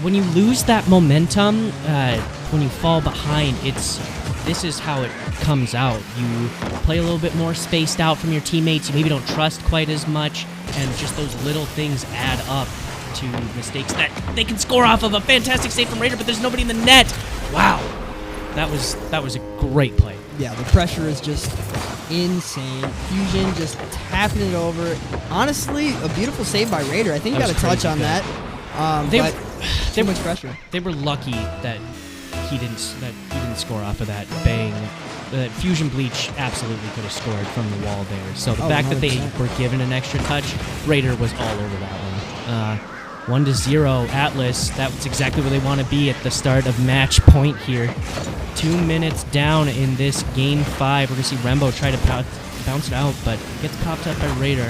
Speaker 3: when you lose that momentum, when you fall behind, this is how it comes out. You play a little bit more spaced out from your teammates. You maybe don't trust quite as much, and just those little things add up to mistakes that they can score off of. A fantastic save from Raider, but there's nobody in the net. Wow. That was a great play.
Speaker 4: Yeah, the pressure is just insane. Fusion just tapping it over. Honestly, a beautiful save by Raider. I think you got to touch on that. But too much pressure.
Speaker 3: They were lucky that he didn't score off of that bang. Fusion Bleach absolutely could have scored from the wall there. So the fact 100%. That they were given an extra touch, Raider was all over that one. 1-0 Atlas. That's exactly where they want to be at the start of match point here. 2 minutes down in this game 5. We're going to see Rembo try to bounce it out, but gets popped up by Raider.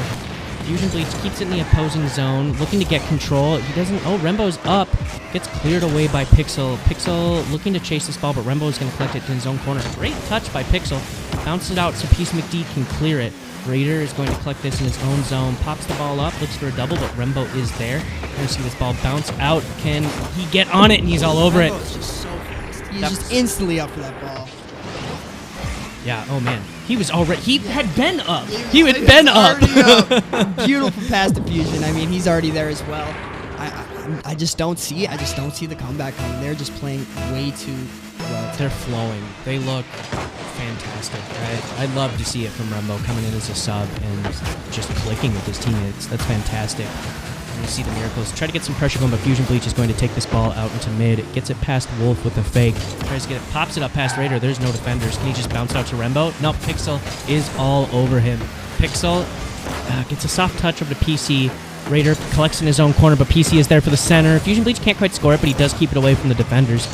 Speaker 3: Fusion Bleach keeps it in the opposing zone, looking to get control. He doesn't. Oh, Rembo's up. Gets cleared away by Pixel. Pixel looking to chase this ball, but Rembo is going to collect it in his own corner. Great touch by Pixel. Bounces it out so Peace McD can clear it. Raider is going to collect this in his own zone. Pops the ball up, looks for a double, but Rembo is there. We're going to see this ball bounce out. Can he get on it? And he's all over it.
Speaker 4: Rembo's just so fast. He's just instantly up for that ball.
Speaker 3: Yeah, oh man. He was already, he had been up. He had been up.
Speaker 4: Beautiful pass to Fusion. I mean, he's already there as well. I just don't see it. I just don't see the comeback coming. They're just playing way too well.
Speaker 3: They're flowing. They look fantastic. I'd love to see it from Rembo coming in as a sub and just clicking with his teammates. That's fantastic. You see the Miracles try to get some pressure going, but Fusion Bleach is going to take this ball out into mid. It gets it past Wolf with a fake. Tries to get it, pops it up past Raider. There's no defenders. Can he just bounce out to Rembo? Nope, Pixel is all over him. Pixel gets a soft touch over to PC. Raider collects in his own corner, but PC is there for the center. Fusion Bleach can't quite score it, but he does keep it away from the defenders.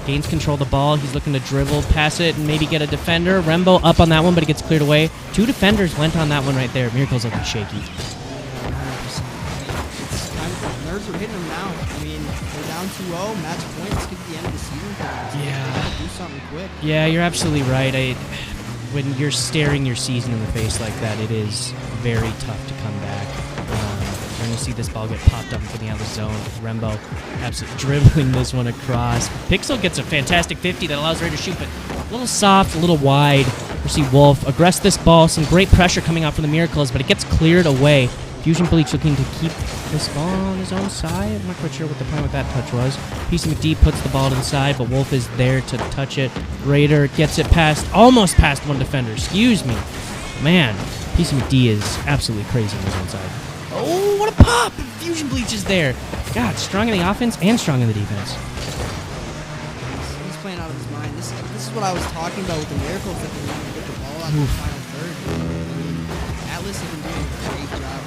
Speaker 3: Gains control of the ball. He's looking to dribble, pass it, and maybe get a defender. Rembo up on that one, but it gets cleared away. 2 defenders went on that one right there. Miracle's looking shaky.
Speaker 4: Nerves are hitting them now. I mean, they're down 2-0, match point. Let's get to the end of the season.
Speaker 3: Yeah.
Speaker 4: Gotta do something quick.
Speaker 3: Yeah, you're absolutely right. When you're staring your season in the face like that, it is very tough to come back. We're going to see this ball get popped up into the Atlas zone. Rembo absolutely dribbling this one across. Pixel gets a fantastic 50 that allows Raider to shoot, but a little soft, a little wide. We see Wolf aggress this ball. Some great pressure coming out from the Miracles, but it gets cleared away. Fusion Bleach looking to keep this ball on his own side. I'm not quite sure what the plan with that touch was. PC McD puts the ball to the side, but Wolf is there to touch it. Raider gets it almost past one defender. Excuse me. Man, PC McD is absolutely crazy on his own side. Oh, what a pop! Fusion Bleach is there. God, strong in the offense and strong in the defense.
Speaker 4: He's playing out of his mind. This is what I was talking about with the Miracles, that they want to get the ball out of the final third. I mean, Atlas has been doing a great job.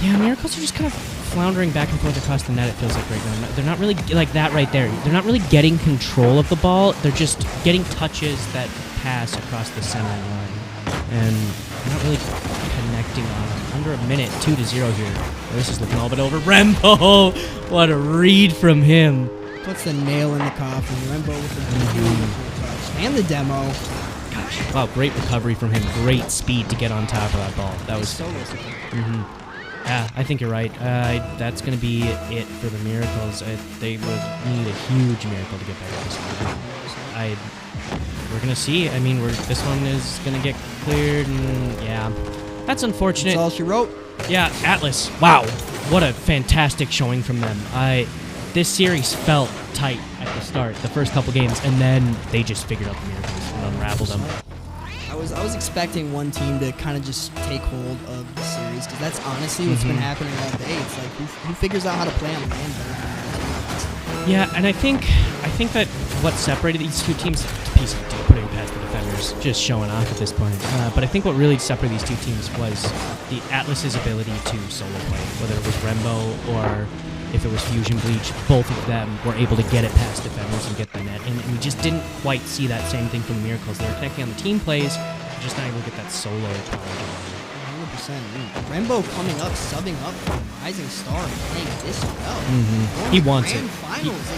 Speaker 3: Yeah, Miracles are just kind of floundering back and forth across the net, it feels like right now. They're not really like that right there. They're not really getting control of the ball. They're just getting touches that pass across the center line. And they're not really connecting on them. Under a minute, 2-0 here. This is looking all but over. Rembo! What a read from him.
Speaker 4: Puts the nail in the coffin. Rembo with the beautiful touch. And the demo.
Speaker 3: Gosh, wow, great recovery from him. Great speed to get on top of that ball. That was
Speaker 4: so risky.
Speaker 3: Yeah, I think you're right. That's going to be it for the Miracles. They would need a huge miracle to get back to this one. We're going to see. I mean, this one is going to get cleared, and yeah, that's unfortunate.
Speaker 4: That's all she wrote.
Speaker 3: Yeah, Atlas. Wow, what a fantastic showing from them. This series felt tight at the start, the first couple games, and then they just figured out the Miracles and unraveled them.
Speaker 4: I was expecting one team to kind of just take hold of the series, because that's honestly what's been happening all day. It's like who figures out how to play on LAN better.
Speaker 3: Yeah, and I think that what separated these two teams, piece of putting past the defenders, just showing off at this point. But I think what really separated these two teams was the Atlas's ability to solo play, whether it was Rembo or if it was Fusion Bleach. Both of them were able to get it past defenders and get the net, and we just didn't quite see that same thing from the Miracles. They were connecting on the team plays, just not able to get that solo power going.
Speaker 4: 100%. Rembo coming up, subbing up from Rising Star and playing this well.
Speaker 3: He wants it.
Speaker 4: Finals.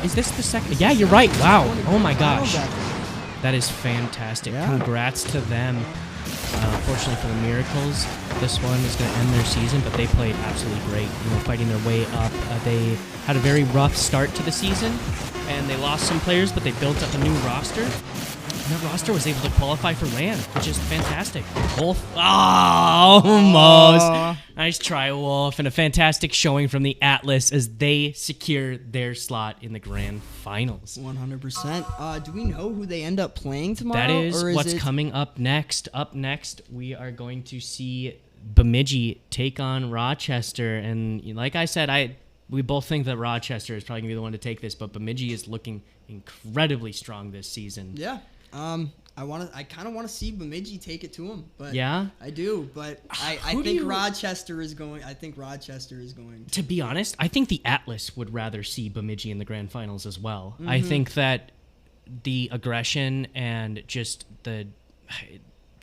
Speaker 3: Is this the second? Yeah, you're right. Wow. Oh my
Speaker 4: Finals
Speaker 3: gosh.
Speaker 4: after.
Speaker 3: That is fantastic.
Speaker 4: Yeah.
Speaker 3: Congrats to them. Fortunately for the Miracles, this one is going to end their season, but they played absolutely great. Fighting their way up. They had a very rough start to the season, and they lost some players, but they built up a new roster. And that roster was able to qualify for LAN, which is fantastic. Wolf. Oh, almost. Nice try, Wolf. And a fantastic showing from the Atlas as they secure their slot in the grand finals.
Speaker 4: 100%. Do we know who they end up playing tomorrow?
Speaker 3: That is
Speaker 4: or
Speaker 3: what's
Speaker 4: it...
Speaker 3: coming up next. Up next, we are going to see Bemidji take on Rochester. And like I said, we both think that Rochester is probably going to be the one to take this, but Bemidji is looking incredibly strong this season.
Speaker 4: Yeah. I kind of want to see Bemidji take it to him, but
Speaker 3: Yeah?
Speaker 4: I do. But I
Speaker 3: Who do
Speaker 4: think
Speaker 3: you-
Speaker 4: Rochester is going. I think Rochester is going.
Speaker 3: To be honest, I think the Atlas would rather see Bemidji in the grand finals as well. I think that the aggression and just the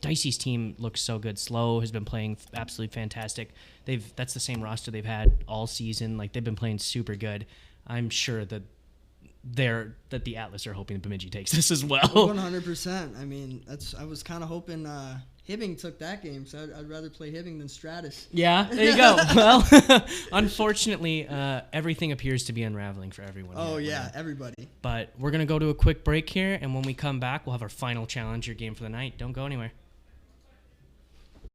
Speaker 3: Dicey's team looks so good. Slow has been playing absolutely fantastic. That's the same roster they've had all season. Like, they've been playing super good. I'm sure that the Atlas are hoping that Bemidji takes this as well.
Speaker 4: 100%. I mean, I was kind of hoping Hibbing took that game, so I'd rather play Hibbing than Stratus.
Speaker 3: Yeah, there you go. Well, unfortunately, everything appears to be unraveling for everyone.
Speaker 4: Oh
Speaker 3: here,
Speaker 4: yeah, everybody.
Speaker 3: But we're going to go to a quick break here, and when we come back, we'll have our final challenger game for the night. Don't go anywhere.